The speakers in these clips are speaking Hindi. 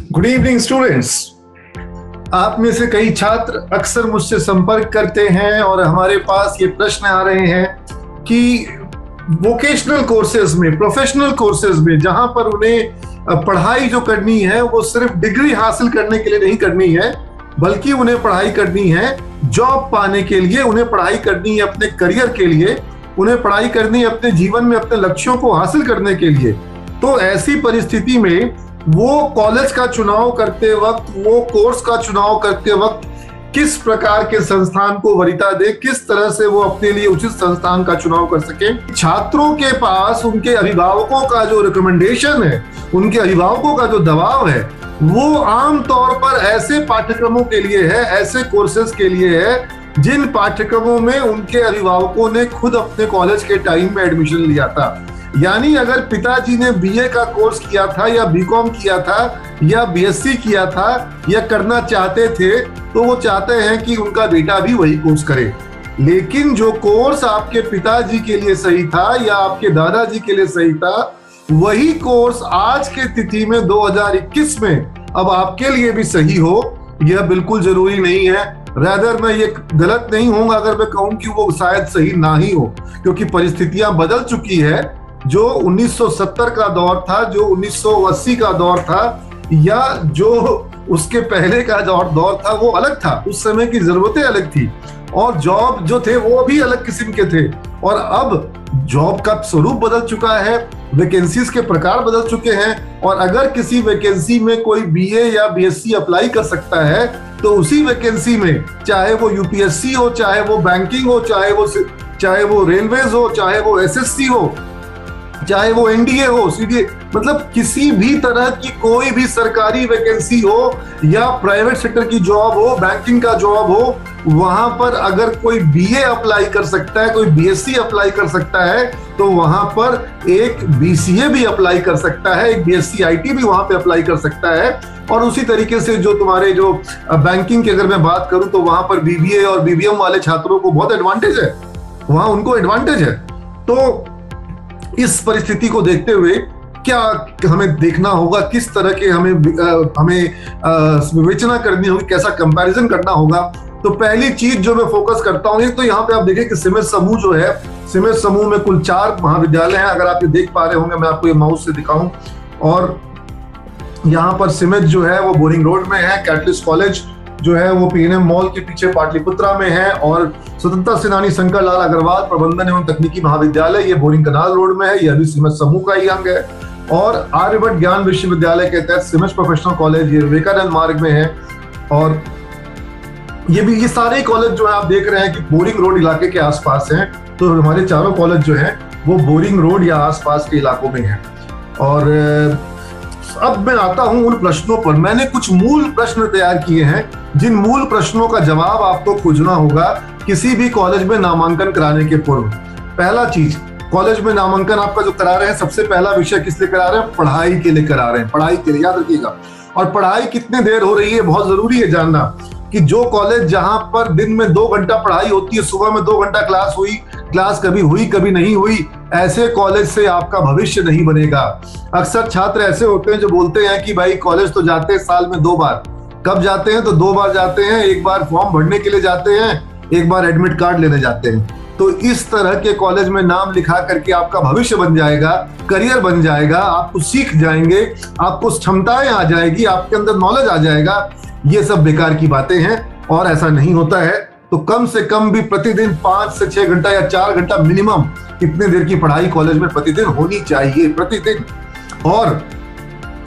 Good evening students. आप में से कई छात्र अक्सर मुझसे संपर्क करते हैं और हमारे पास ये प्रश्न आ रहे हैं कि वोकेशनल कोर्सेज में, प्रोफेशनल कोर्सेज में, जहां पर उन्हें पढ़ाई जो करनी है वो सिर्फ डिग्री हासिल करने के लिए नहीं करनी है, बल्कि उन्हें पढ़ाई करनी है जॉब पाने के लिए, उन्हें पढ़ाई करनी है अपने करियर के लिए, उन्हें पढ़ाई करनी है अपने जीवन में अपने लक्ष्यों को हासिल करने के लिए। तो ऐसी परिस्थिति में वो कॉलेज का चुनाव करते वक्त, वो कोर्स का चुनाव करते वक्त किस प्रकार के संस्थान को वरीयता दे, किस तरह से वो अपने लिए उचित संस्थान का चुनाव कर सके। छात्रों के पास उनके अभिभावकों का जो रिकमेंडेशन है, उनके अभिभावकों का जो दबाव है, वो आम तौर पर ऐसे पाठ्यक्रमों के लिए है, ऐसे कोर्सेज के लिए है जिन पाठ्यक्रमों में उनके अभिभावकों ने खुद अपने कॉलेज के टाइम में एडमिशन लिया था। यानी अगर पिताजी ने बीए का कोर्स किया था या बीकॉम किया था या बीएससी किया था या करना चाहते थे, तो वो चाहते हैं कि उनका बेटा भी वही कोर्स करे। लेकिन जो कोर्स आपके पिताजी के लिए सही था या आपके दादाजी के लिए सही था, वही कोर्स आज के तिथि में 2021 में अब आपके लिए भी सही हो, यह बिल्कुल जरूरी नहीं है। रादर मैं ये गलत नहीं होऊंगा अगर मैं कहूं कि वो शायद सही ना ही हो, क्योंकि परिस्थितियां बदल चुकी है। जो 1970 का दौर था, जो 1980 का दौर था, या जो उसके पहले का दौर था, वो अलग था। उस समय की जरूरतें अलग थी और जॉब जो थे वो भी अलग किस्म के थे। और अब जॉब का स्वरूप बदल चुका है, वैकेंसीज के प्रकार बदल चुके हैं। और अगर किसी वैकेंसी में कोई बीए या बीएससी अप्लाई कर सकता है, तो उसी वैकेंसी में, चाहे वो यूपीएससी हो, चाहे वो बैंकिंग हो, चाहे वो रेलवेज हो, चाहे वो एसएससी हो, चाहे वो एनडीए हो, सीडीए, मतलब किसी भी तरह की कोई भी सरकारी वैकेंसी हो या प्राइवेट सेक्टर की जॉब हो, बैंकिंग का जॉब हो, वहां पर अगर कोई बीए अप्लाई कर सकता है, कोई बीएससी अप्लाई कर सकता है, तो वहां पर एक बीसीए भी अप्लाई कर सकता है, एक बीएससी आईटी भी वहां पे अप्लाई कर सकता है। और उसी तरीके से जो तुम्हारे जो बैंकिंग की अगर मैं बात करूं, तो वहां पर बीबीए और बीबीएम वाले छात्रों को बहुत एडवांटेज है, वहां उनको एडवांटेज है। तो इस परिस्थिति को देखते हुए क्या हमें देखना होगा, किस तरह के हमें विवेचना करनी होगी, कैसा कंपैरिजन करना होगा। तो पहली चीज जो मैं फोकस करता हूं, तो यहाँ पे आप देखिए कि सीमेंट समूह जो है, सीमेंट समूह में कुल 4 महाविद्यालय हैं। अगर आप ये देख पा रहे होंगे, मैं आपको ये माउस से दिखाऊं। और यहाँ पर सीमेंट जो है वो बोरिंग रोड में है, कैटलिस्ट कॉलेज जो है वो पीएनएम मॉल के पीछे पाटलिपुत्रा में है, और स्वतंत्रता सेनानी शंकर लाल अग्रवाल प्रबंधन एवं तकनीकी महाविद्यालय ये बोरिंग कनाल रोड में है, यह भी सीमेंट समूह का ही अंग है। और आर्यभट्ट ज्ञान विश्वविद्यालय के तहत सीमेंट प्रोफेशनल कॉलेज ये विवेकानंद मार्ग में है। और ये सारे कॉलेज जो है आप देख रहे हैं कि बोरिंग रोड इलाके के आसपास हैं। तो हमारे चारों कॉलेज जो है वो बोरिंग रोड या आसपास के इलाकों में है। और अब मैं आता हूं उन प्रश्नों पर। मैंने कुछ मूल प्रश्न तैयार किए हैं, जिन मूल प्रश्नों का जवाब आपको खोजना होगा किसी भी कॉलेज में नामांकन कराने के पूर्व। पहला चीज, कॉलेज में नामांकन आपका जो करा रहे हैं, सबसे पहला विषय किस लिए करा रहे हैं? पढ़ाई के लिए करा रहे हैं, पढ़ाई के लिए, याद रखिएगा। और पढ़ाई कितने देर हो रही है, बहुत जरूरी है जानना कि जो कॉलेज जहां पर दिन में 2 घंटा पढ़ाई होती है, सुबह में 2 घंटा क्लास हुई, क्लास कभी हुई कभी नहीं हुई, ऐसे कॉलेज से आपका भविष्य नहीं बनेगा। अक्सर छात्र ऐसे होते हैं जो बोलते हैं कि भाई कॉलेज तो जाते हैं साल में 2 बार। कब जाते हैं? तो 2 बार जाते हैं, एक बार फॉर्म भरने के लिए जाते हैं, एक बार एडमिट कार्ड लेने जाते हैं। तो इस तरह के कॉलेज में नाम लिखा करके आपका भविष्य बन जाएगा, करियर बन जाएगा, आपको सीख जाएंगे, आपको क्षमताएं आ जाएगी, आपके अंदर नॉलेज आ जाएगा। ये सब बेकार की बातें हैं और ऐसा नहीं होता है। तो कम से कम भी प्रतिदिन 5 से 6 घंटा या 4 घंटा मिनिमम इतने देर की पढ़ाई कॉलेज में प्रतिदिन होनी चाहिए, प्रतिदिन। और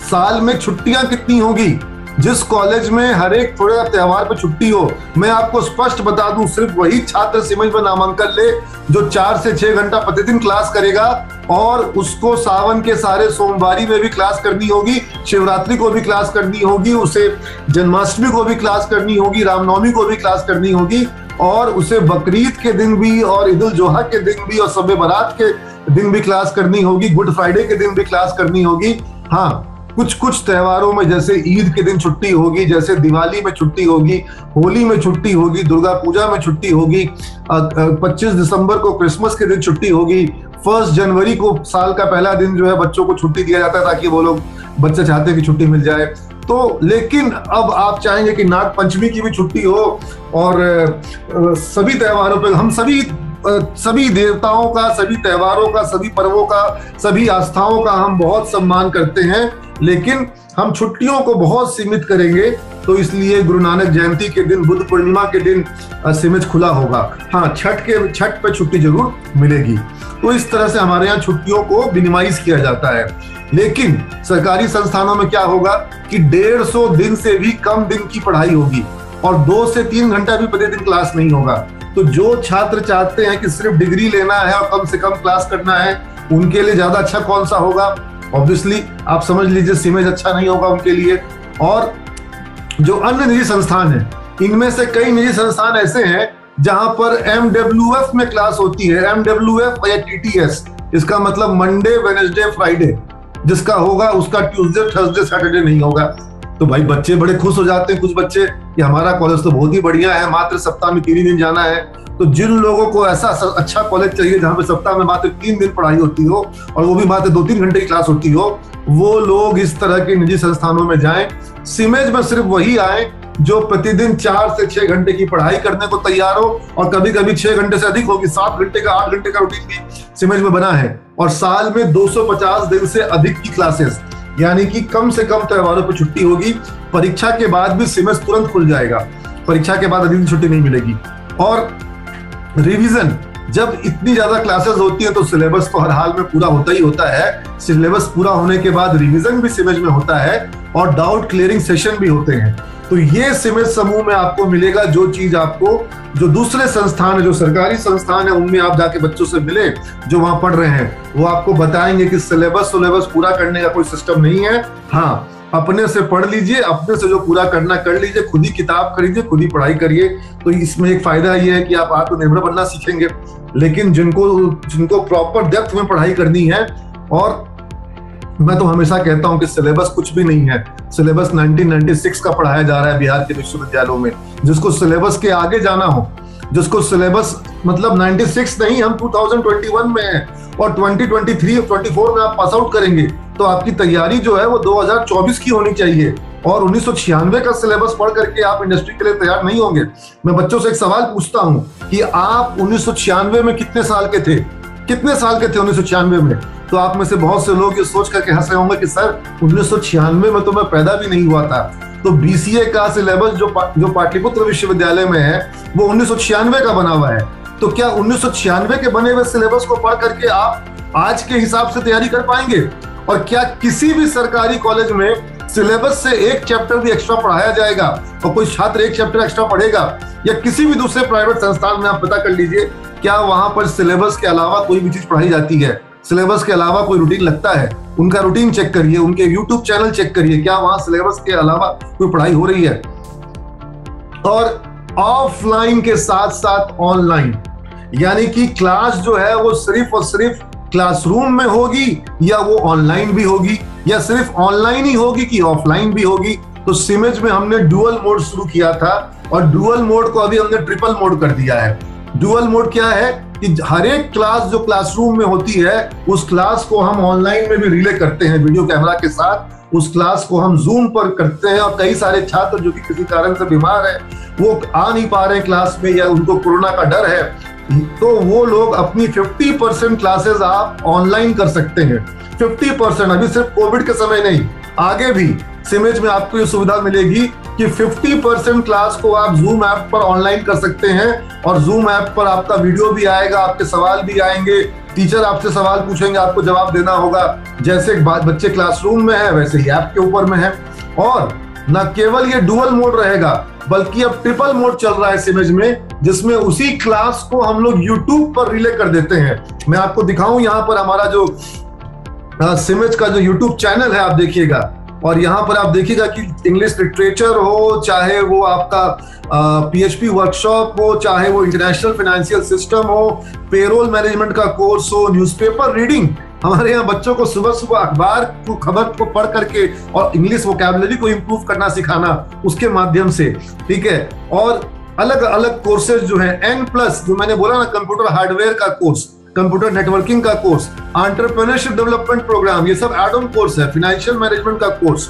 साल में छुट्टियां कितनी होगी? जिस कॉलेज में हर एक थोड़े त्योहार पे छुट्टी हो, मैं आपको स्पष्ट बता दूं, सिर्फ वही छात्र सीमेंट में नामांकन ले जो 4 से 6 घंटा प्रतिदिन क्लास करेगा। और उसको सावन के सारे सोमवारी में भी क्लास करनी होगी, शिवरात्रि को भी क्लास करनी होगी, उसे जन्माष्टमी को भी क्लास करनी होगी, रामनवमी को भी क्लास करनी होगी, और उसे बकरीद के दिन भी और ईद उल जोहा के दिन भी और शब बारात के दिन भी क्लास करनी होगी, गुड फ्राइडे के दिन भी क्लास करनी होगी। हाँ, कुछ त्योहारों में जैसे ईद के दिन छुट्टी होगी, जैसे दिवाली में छुट्टी होगी, होली में छुट्टी होगी, दुर्गा पूजा में छुट्टी होगी, 25 दिसंबर को क्रिसमस के दिन छुट्टी होगी, 1 जनवरी को साल का पहला दिन जो है बच्चों को छुट्टी दिया जाता है ताकि वो लोग बच्चे चाहते हैं कि छुट्टी मिल जाए। तो लेकिन अब आप चाहेंगे कि नाग पंचमी की भी छुट्टी हो, और सभी त्योहारों पे हम सभी देवताओं का, सभी त्योहारों का, सभी पर्वों का, सभी आस्थाओं का हम बहुत सम्मान करते हैं, लेकिन हम छुट्टियों को बहुत सीमित करेंगे। तो इसलिए गुरु नानक जयंती के दिन, बुद्ध पूर्णिमा के दिन सीमित खुला होगा। हाँ, छठ पे छुट्टी जरूर मिलेगी। तो इस तरह से हमारे यहाँ छुट्टियों को मिनिमाइज किया जाता है। लेकिन सरकारी संस्थानों में क्या होगा कि 150 दिन से भी कम दिन की पढ़ाई होगी और 2 से 3 घंटा भी प्रतिदिन क्लास नहीं होगा। तो जो छात्र चाहते हैं कि सिर्फ डिग्री लेना है और कम से कम क्लास करना है, उनके लिए ज्यादा अच्छा कौन सा होगा? ऑब्वियसली आप समझ लीजिए, सीमेज अच्छा नहीं होगा उनके लिए। और जो अन्य निजी संस्थान है, इनमें से कई निजी संस्थान ऐसे हैं जहां पर MWF में क्लास होती है। MWF या TTS, इसका मतलब मंडे, वेडनेसडे, फ्राइडे जिसका होगा, उसका ट्यूसडे, थर्सडे, सैटरडे नहीं होगा। तो भाई बच्चे बड़े खुश हो जाते हैं, कुछ बच्चे, कि हमारा कॉलेज तो बहुत ही बढ़िया है, मात्र सप्ताह में 3 ही दिन जाना है। तो जिन लोगों को ऐसा अच्छा कॉलेज चाहिए जहां पे सप्ताह में मात्र 3 दिन पढ़ाई होती हो और वो भी मात्र 2-3 घंटे की क्लास होती हो, वो लोग इस तरह के निजी संस्थानों में जाएं। सीमेज में सिर्फ वही आए जो प्रतिदिन 4 से 6 घंटे की पढ़ाई करने को तैयार हो, और कभी कभी 6 घंटे से अधिक होगी, 7 घंटे का, 8 घंटे का रूटीन भी सीमेज में बना है। और साल में 250 दिन से अधिक की क्लासेस, यानी कि कम से कम त्योहारों पर छुट्टी होगी। परीक्षा के बाद भी सीमेज तुरंत खुल जाएगा, परीक्षा के बाद अधिक दिन छुट्टी नहीं मिलेगी। और रिवीजन, जब इतनी ज्यादा क्लासेस होती है तो सिलेबस तो हर हाल में पूरा होता ही होता है। सिलेबस पूरा होने के बाद रिवीजन भी सीमेज में होता है और डाउट क्लियरिंग सेशन भी होते हैं। तो ये सीमेज समूह में आपको मिलेगा जो चीज आपको, जो दूसरे संस्थान है, जो सरकारी संस्थान है, उनमें आप जाके बच्चों से मिले जो वहां पढ़ रहे हैं, वो आपको बताएंगे कि सिलेबस पूरा करने का कोई सिस्टम नहीं है। हाँ, अपने से पढ़ लीजिए, अपने से जो पूरा करना कर लीजिए, खुद ही किताब खरीदिए, खुद ही पढ़ाई करिए। तो इसमें एक फायदा ये है कि आप आत्मनिर्भर बनना सीखेंगे। लेकिन जिनको प्रॉपर डेप्थ में पढ़ाई करनी है, और मैं तो हमेशा कहता हूं कि सिलेबस कुछ भी नहीं है। सिलेबस 1996 का पढ़ाया जा रहा है बिहार के विश्वविद्यालयों में। जिसको सिलेबस के आगे जाना हो, जिसको सिलेबस मतलब 96 नहीं, हम 2021 में हैं और 2023 और 24 में आप पास आउट करेंगे, तो आपकी तैयारी जो है वो 2024 की होनी चाहिए। और 1996 का सिलेबस पढ़ करके आप इंडस्ट्री के लिए तैयार नहीं होंगे। मैं बच्चों से एक सवाल पूछता हूं कि आप 1996 में कितने साल के थे? 1996 में? तो आप में से बहुत से लोग ये सोच करके हंस रहे होंगे कि सर 1996 में तो मैं पैदा भी नहीं हुआ था। तो BCA का सिलेबस जो पाटलिपुत्र विश्वविद्यालय में है वो 1996 का बना हुआ है। तो क्या 1996 के बने हुए सिलेबस को पढ़ करके आप आज के हिसाब से तैयारी कर पाएंगे? और क्या किसी भी सरकारी कॉलेज में सिलेबस से एक चैप्टर भी एक्स्ट्रा पढ़ाया जाएगा और कोई छात्र एक चैप्टर एक्स्ट्रा पढ़ेगा? या किसी भी दूसरे प्राइवेट संस्थान में आप पता कर लीजिए, क्या वहां पर सिलेबस के अलावा कोई भी चीज पढ़ाई जाती है? सिलेबस के अलावा कोई रूटीन लगता है? उनका रूटीन चेक करिए, उनके YouTube चैनल चेक करिए, क्या वहां सिलेबस के अलावा कोई पढ़ाई हो रही है? और ऑफलाइन के साथ साथ ऑनलाइन, यानी कि क्लास जो है वो सिर्फ और सिर्फ क्लासरूम में होगी या वो ऑनलाइन भी होगी, या सिर्फ ऑनलाइन ही होगी कि ऑफलाइन भी होगी। तो सीमेज में हमने डुअल मोड शुरू किया था और डुअल मोड को अभी हमने ट्रिपल मोड कर दिया है। डुअल मोड क्या है कि हर एक क्लास जो क्लासरूम में होती है उस क्लास को हम ऑनलाइन में भी रिले करते हैं वीडियो कैमरा के साथ। उस क्लास को हम जूम पर करते हैं और कई सारे छात्र जो कि किसी कारण से बीमार है, वो आ नहीं पा रहे क्लास में या उनको कोरोना का डर है, तो वो लोग अपनी 50% क्लासेस आप ऑनलाइन कर सकते हैं। 50%, अभी सिर्फ कोविड के समय नहीं, आगे भी सीमेज में आपको ये सुविधा मिलेगी कि 50% क्लास को आप जूम ऐप पर ऑनलाइन कर सकते हैं। और जूम ऐप पर आपका वीडियो भी आएगा, आपके सवाल भी आएंगे, टीचर आपसे सवाल पूछेंगे, आपको जवाब देना होगा। जैसे बच्चे क्लासरूम में है वैसे ही ऐप के ऊपर में है। और न केवल ये डुअल मोड रहेगा बल्कि अब ट्रिपल मोड चल रहा है सीमेज में, जिसमें उसी क्लास को हम लोग YouTube पर रिले कर देते हैं। मैं आपको दिखाऊं, यहाँ पर हमारा जो सीमेज का जो YouTube चैनल है आप देखिएगा, और यहाँ पर आप देखिएगा कि इंग्लिश लिटरेचर हो, चाहे वो आपका PHP वर्कशॉप हो, चाहे वो इंटरनेशनल फाइनेंशियल सिस्टम हो, पेरोल मैनेजमेंट का कोर्स हो, न्यूज़पेपर रीडिंग, हमारे यहाँ बच्चों को सुबह सुबह अखबार को, खबर को पढ़ करके और इंग्लिश वोकैबुलरी को इम्प्रूव करना सिखाना उसके माध्यम से, ठीक है। और अलग अलग कोर्सेज जो हैं, N+, जो मैंने बोला ना, कंप्यूटर हार्डवेयर का कोर्स, कंप्यूटर नेटवर्किंग का कोर्स, एंटरप्रेन्योरशिप डेवलपमेंट प्रोग्राम, ये सब एड ऑन कोर्स है, फाइनेंशियल मैनेजमेंट का कोर्स,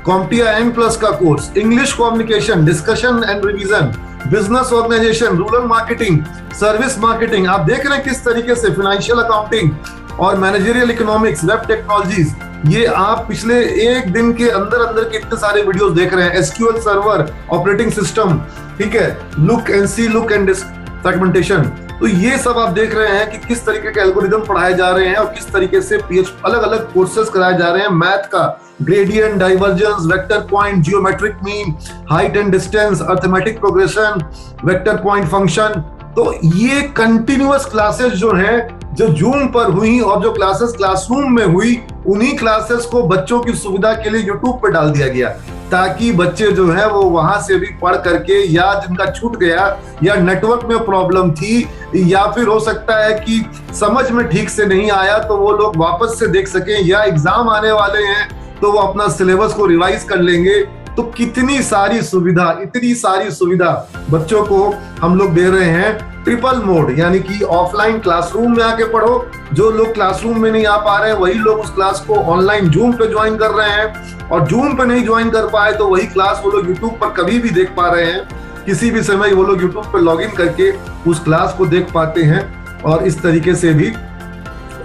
कॉम्पिया N+ का course, English communication, discussion and revision, business organisation, rural marketing, service marketing. आप देख रहे हैं किस तरीके से फाइनेंशियल अकाउंटिंग और मैनेजरियल इकोनॉमिक्स, वेब टेक्नोलॉजीज, ये आप पिछले एक दिन के अंदर अंदर के इतने सारे वीडियोस देख रहे हैं। SQL सर्वर, ऑपरेटिंग सिस्टम, ठीक है, look and see, look and fragmentation. तो ये सब आप देख रहे हैं कि किस तरीके के एल्गोरिदम पढ़ाए जा रहे हैं और किस तरीके से अलग अलग कोर्सेज कराए जा रहे हैं। मैथ का gradient, divergence, vector point, geometric mean, height and distance, arithmetic progression, vector point function. तो ये कंटिन्यूअस क्लासेस जो हैं, जो जूम पर हुई और जो क्लासेस क्लासरूम में हुई, उन्हीं क्लासेस को बच्चों की सुविधा के लिए यूट्यूब पर डाल दिया गया, ताकि बच्चे जो है वो वहां से भी पढ़ करके, या जिनका छूट गया या नेटवर्क में प्रॉब्लम थी या फिर हो सकता है कि समझ में ठीक से नहीं आया, तो वो लोग वापस से देख सकें, या एग्जाम आने वाले हैं तो वो अपना सिलेबस को रिवाइज कर लेंगे। तो कितनी सारी सुविधा, इतनी सारी सुविधा बच्चों को हम लोग दे रहे हैं। ट्रिपल मोड, यानी कि ऑफलाइन क्लासरूम में आके पढ़ो, जो लोग क्लासरूम में नहीं आ पा रहे हैं वही लोग उस क्लास को ऑनलाइन जूम पे ज्वाइन कर रहे हैं, और जूम पे नहीं ज्वाइन कर पाए तो वही क्लास वो लोग यूट्यूब पर कभी भी देख पा रहे हैं। किसी भी समय वो लोग यूट्यूब पर लॉगिन करके उस क्लास को देख पाते हैं, और इस तरीके से भी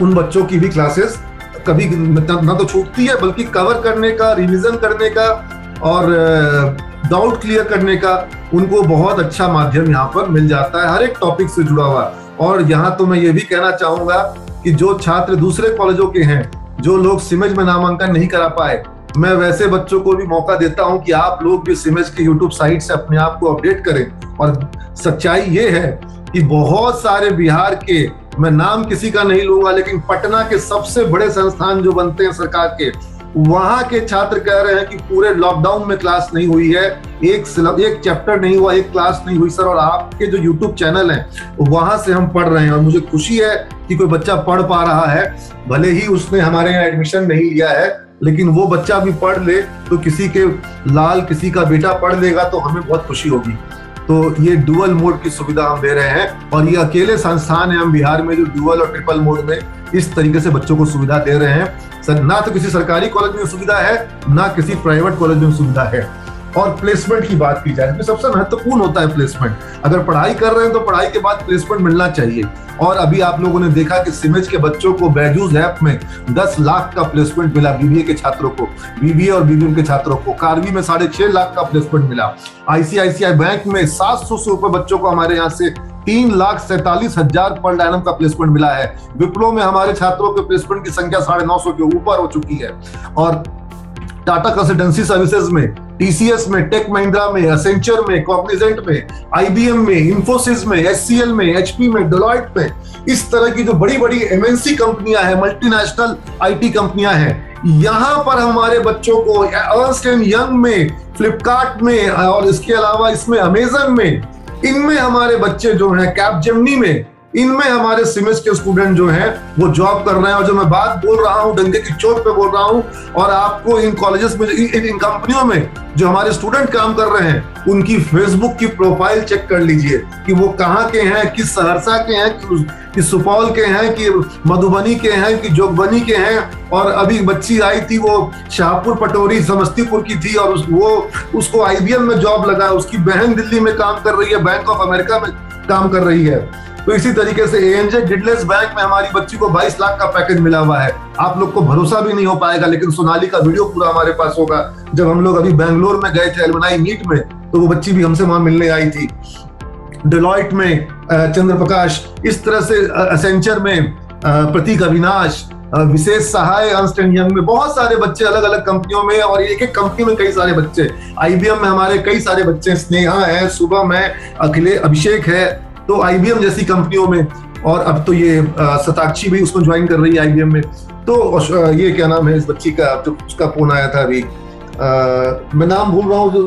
उन बच्चों की भी क्लासेस कभी ना तो छूटती है, बल्कि कवर करने का, रिवीजन करने का और डाउट क्लियर करने का उनको बहुत अच्छा माध्यम यहाँ पर मिल जाता है, हर एक टॉपिक से जुड़ा हुआ। और यहाँ तो मैं ये भी कहना चाहूंगा कि जो छात्र दूसरे कॉलेजों के हैं, जो लोग सिमेज में नामांकन नहीं करा पाए, मैं वैसे बच्चों को भी मौका देता हूं कि आप लोग भी सिमेज के यूट्यूब साइट से अपने आप को अपडेट करें। और सच्चाई ये है कि बहुत सारे बिहार के, मैं नाम किसी का नहीं लूंगा, लेकिन पटना के सबसे बड़े संस्थान जो बनते हैं सरकार के, वहां के छात्र कह रहे हैं कि पूरे लॉकडाउन में क्लास नहीं हुई है, एक चैप्टर नहीं हुआ, एक क्लास नहीं हुई सर, और आपके जो यूट्यूब चैनल है वहां से हम पढ़ रहे हैं। और मुझे खुशी है कि कोई बच्चा पढ़ पा रहा है, भले ही उसने हमारे यहाँ एडमिशन नहीं लिया है, लेकिन वो बच्चा भी पढ़ ले तो किसी के लाल, किसी का बेटा पढ़ लेगा तो हमें बहुत खुशी होगी। तो ये डुअल मोड की सुविधा हम दे रहे हैं, और ये अकेले संस्थान है हम बिहार में जो डुअल और ट्रिपल मोड में इस तरीके से बच्चों को सुविधा दे रहे हैं। ना तो किसी सरकारी कॉलेज में सुविधा है, ना किसी प्राइवेट कॉलेज में सुविधा है। और प्लेसमेंट की बात की जाए तो सबसे महत्वपूर्ण होता है प्लेसमेंट। अगर पढ़ाई कर रहे हैं तो पढ़ाई के बाद प्लेसमेंट मिलना चाहिए। और अभी आप लोगों ने देखा कि सिमेज के बच्चों को बैजूस ऐप में 10 लाख का प्लेसमेंट मिला, बीबीए के छात्रों को, बीबीए और बीबीएम के छात्रों को। कार्वी में 6.5 लाख का प्लेसमेंट मिला। ICICI बैंक में 700 से ऊपर बच्चों को हमारे यहाँ से 3,47,000 पर एनम का प्लेसमेंट मिला है। विप्रो में हमारे छात्रों के प्लेसमेंट की संख्या 950 के ऊपर हो चुकी है। और टाटा कंसल्टेंसी सर्विसेज में, TCS में, टेक महिंद्रा में, एसेंचर में, कॉग्निजेंट में, IBM में, इंफोसिस में, HCL में, HP में, डेलॉयट में, इस तरह की जो बड़ी बड़ी MNC कंपनियां हैं, मल्टीनेशनल IT कंपनियां हैं, यहां पर हमारे बच्चों को अर्न्स्ट एंड यंग में, फ्लिपकार्ट में, और इसके अलावा इसमें अमेजन में, इनमें हमारे बच्चे जो हैं, कैपजेमिनी में, इनमें हमारे सिमेज के स्टूडेंट जो हैं वो जॉब कर रहे हैं। और जो मैं बात बोल रहा हूँ डंडे की चोट पे बोल रहा हूँ, और आपको इन कॉलेजेस में, इन कंपनियों में जो हमारे स्टूडेंट काम कर रहे हैं, उनकी फेसबुक की प्रोफाइल चेक कर लीजिए कि वो कहाँ के हैं, किस सहरसा के हैं, कि सुपौल के हैं, कि मधुबनी के हैं, कि जोगबनी के हैं। और अभी बच्ची आई थी, वो शाहपुर पटोरी समस्तीपुर की थी, और उसको IBM में जॉब लगा। उसकी बहन दिल्ली में काम कर रही है, बैंक ऑफ अमेरिका में काम कर रही है। तो इसी तरीके से ANJ डिडलेस बैंक में हमारी बच्ची को 22 लाख का पैकेज मिला हुआ है। आप लोग को भरोसा भी नहीं हो पाएगा, लेकिन सोनाली का वीडियो पूरा हमारे पास होगा। जब हम लोग अभी बैंगलोर में गए थे एलुमनाई मीट में, तो वो बच्ची भी हमसे वहां मिलने आई थी। डेलॉयट में चंद्र प्रकाश, इस तरह से एसेंचर में प्रतीक अविनाश, विशेष सहाय, अर्न्स्ट एंड यंग में बहुत सारे बच्चे अलग अलग कंपनियों में, और एक एक कंपनी में कई सारे बच्चे। IBM में हमारे कई सारे बच्चे, स्नेहा है, शुभम है, अभिषेक है, तो IBM जैसी कंपनियों में। और अब तो ये शताक्षी भी उसको ज्वाइन कर रही है IBM में। तो ये क्या नाम है इस बच्ची का, जो उसका फोन आया था अभी, मैं नाम भूल रहा हूँ, जो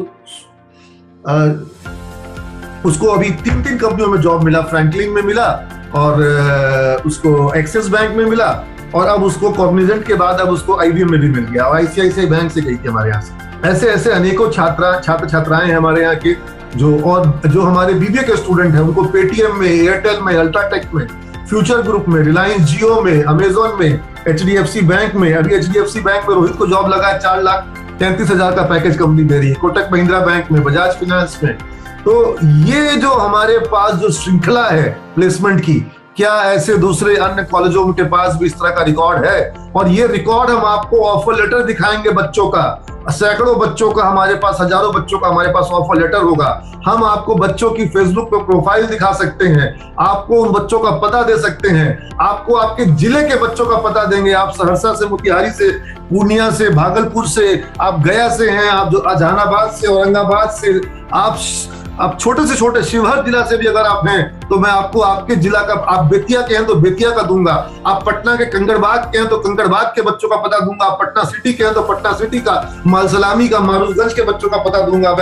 उसको अभी 3 कंपनियों में जॉब मिला। फ्रैंकलिन में मिला, और उसको एक्सिस बैंक में मिला, और अब उसको कॉग्निजेंट के बाद अब उसको IBM में भी मिल गया, और ICICI बैंक से गई थी हमारे यहाँ से। ऐसे ऐसे अनेकों छात्र छात्राएं हैं हमारे यहाँ के, जो हमारे BBA के स्टूडेंट हैं, उनको पेटीएम में, एयरटेल में, अल्ट्राटेक में फ्यूचर ग्रुप में, रिलायंस जियो में, अमेजोन में, HDFC बैंक में। अभी HDFC बैंक में रोहित को जॉब लगा है, 4,33,000 का पैकेज कंपनी दे रही है। कोटक महिंद्रा बैंक में, बजाज फाइनेंस में। तो ये जो हमारे पास जो श्रृंखला है प्लेसमेंट की, क्या ऐसे दूसरे अन्य कॉलेजों के पास भी इस तरह का रिकॉर्ड है? और ये रिकॉर्ड हम आपको ऑफर लेटर दिखाएंगे बच्चों का, सैकड़ों बच्चों का हमारे पास, हजारों बच्चों का हमारे पास ऑफर लेटर होगा। हम आपको बच्चों की फेसबुक पे प्रोफाइल दिखा सकते हैं, आपको उन बच्चों का पता दे सकते हैं, आपको आपके जिले के बच्चों का पता देंगे। आप सहरसा से, मोतिहारी से, पूर्णिया से, भागलपुर से, आप गया से हैं, आप जो जहानाबाद से, औरंगाबाद से, आप छोटे से छोटे शिवहर जिला से भी अगर आप हैं तो मैं आपको आपके जिला का, आप बेतिया के हैं तो बेतिया का दूंगा, आप पटना के कंकड़बाग के हैं तो कंकड़बाग के बच्चों का पता दूंगा, आप पटना सिटी के हैं तो पटना सिटी का, मालसलामी का, मारूगंज के बच्चों का पता दूंगा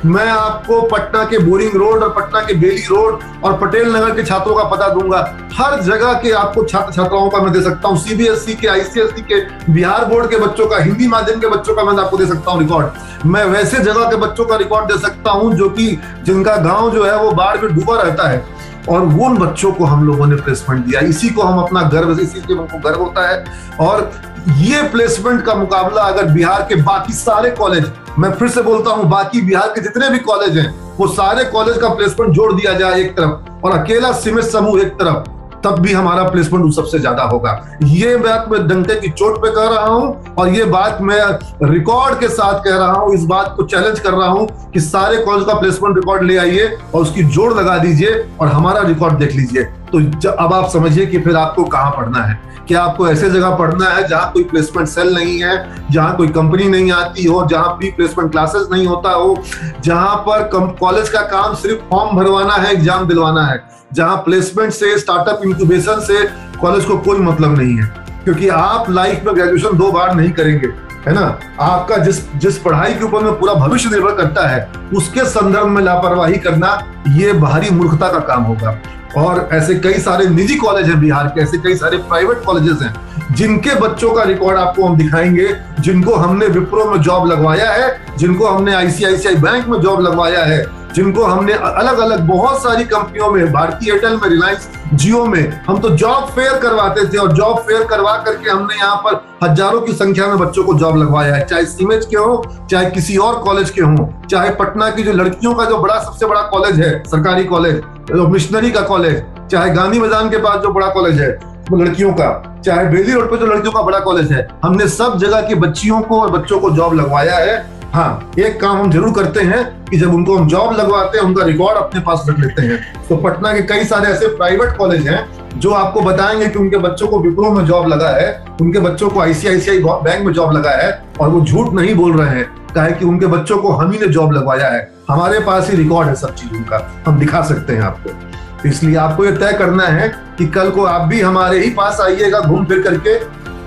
मैं आपको पटना के बोरिंग रोड और पटना के बेली रोड और पटेल नगर के छात्रों का पता दूंगा। हर जगह के आपको छात्र छात्राओं का मैं दे सकता हूँ। CBSE के, ICSE के, बिहार बोर्ड के बच्चों का, हिंदी माध्यम के बच्चों का मैं आपको दे सकता हूँ रिकॉर्ड। मैं वैसे जगह के बच्चों का रिकॉर्ड दे सकता हूँ जो कि जिनका गांव जो है वो बाढ़ में डूबा रहता है, और वो उन बच्चों को हम लोगों ने प्लेसमेंट दिया। इसी को हम अपना गर्व, इसी से हमको गर्व होता है। और ये प्लेसमेंट का मुकाबला अगर बिहार के बाकी सारे कॉलेज, मैं फिर से बोलता हूं, बाकी बिहार के जितने भी कॉलेज हैं वो सारे कॉलेज का प्लेसमेंट जोड़ दिया जाए एक तरफ और अकेला सीमित समूह एक तरफ, तब भी हमारा प्लेसमेंट उन सबसे ज्यादा होगा। ये बात मैं डंके की चोट पे कह रहा हूं और ये बात मैं रिकॉर्ड के साथ कह रहा हूं। इस बात को चैलेंज कर रहा हूं कि सारे कॉलेज का प्लेसमेंट रिकॉर्ड ले आइए और उसकी जोड़ लगा दीजिए और हमारा रिकॉर्ड देख लीजिए। तो अब आप समझिए कि फिर आपको कहां पढ़ना है। क्या आपको ऐसे जगह पढ़ना है जहां कोई प्लेसमेंट सेल नहीं है, जहां कोई कंपनी नहीं आती हो, जहां प्री प्लेसमेंट क्लासेस नहीं होता हो, जहां पर कॉलेज का काम सिर्फ फॉर्म भरवाना है, एग्जाम दिलवाना है, जहां प्लेसमेंट से, स्टार्टअप इंक्यूबेशन से कॉलेज को कोई मतलब नहीं है? क्योंकि आप लाइफ में ग्रेजुएशन 2 बार नहीं करेंगे, है ना। आपका जिस पढ़ाई के ऊपर में पूरा भविष्य निर्भर करता है, उसके संदर्भ में लापरवाही करना ये बाहरी मूर्खता का काम होगा। और ऐसे कई सारे निजी कॉलेज हैं बिहार के, ऐसे कई सारे प्राइवेट कॉलेजेस हैं जिनके बच्चों का रिकॉर्ड आपको हम दिखाएंगे, जिनको हमने विप्रो में जॉब लगवाया है, जिनको हमने ICICI बैंक में जॉब लगवाया है, जिनको हमने अलग अलग बहुत सारी कंपनियों में, भारतीय एयरटेल में, रिलायंस जियो में, हम तो जॉब फेयर करवाते थे और जॉब फेयर करवा करके हमने यहाँ पर हजारों की संख्या में बच्चों को जॉब लगवाया है। चाहे सीमेज के हो, चाहे किसी और कॉलेज के हो, चाहे पटना की जो लड़कियों का जो सबसे बड़ा कॉलेज है, सरकारी कॉलेज, मिशनरी का कॉलेज, चाहे गांधी मैदान के पास जो बड़ा कॉलेज है लड़कियों का, चाहे बेली रोड पे जो लड़कियों का बड़ा कॉलेज है, हमने सब जगह की बच्चियों को और बच्चों को जॉब लगवाया है। हाँ, एक काम हम जरूर करते हैं कि जब उनको हम जॉब लगवाते हैं उनका रिकॉर्ड अपने पास रख लेते हैं। तो पटना के कई सारे ऐसे प्राइवेट कॉलेज हैं जो आपको बताएंगे कि उनके बच्चों को विप्रो में जॉब लगा है, उनके बच्चों को ICICI बैंक में जॉब लगा है, और वो झूठ नहीं बोल रहे हैं, कहा है कि उनके बच्चों को हम ही ने जॉब लगवाया है। हमारे पास ही रिकॉर्ड है सब चीजों का, हम दिखा सकते हैं आपको। इसलिए आपको ये तय करना है कि कल को आप भी हमारे ही पास आइएगा घूम फिर करके,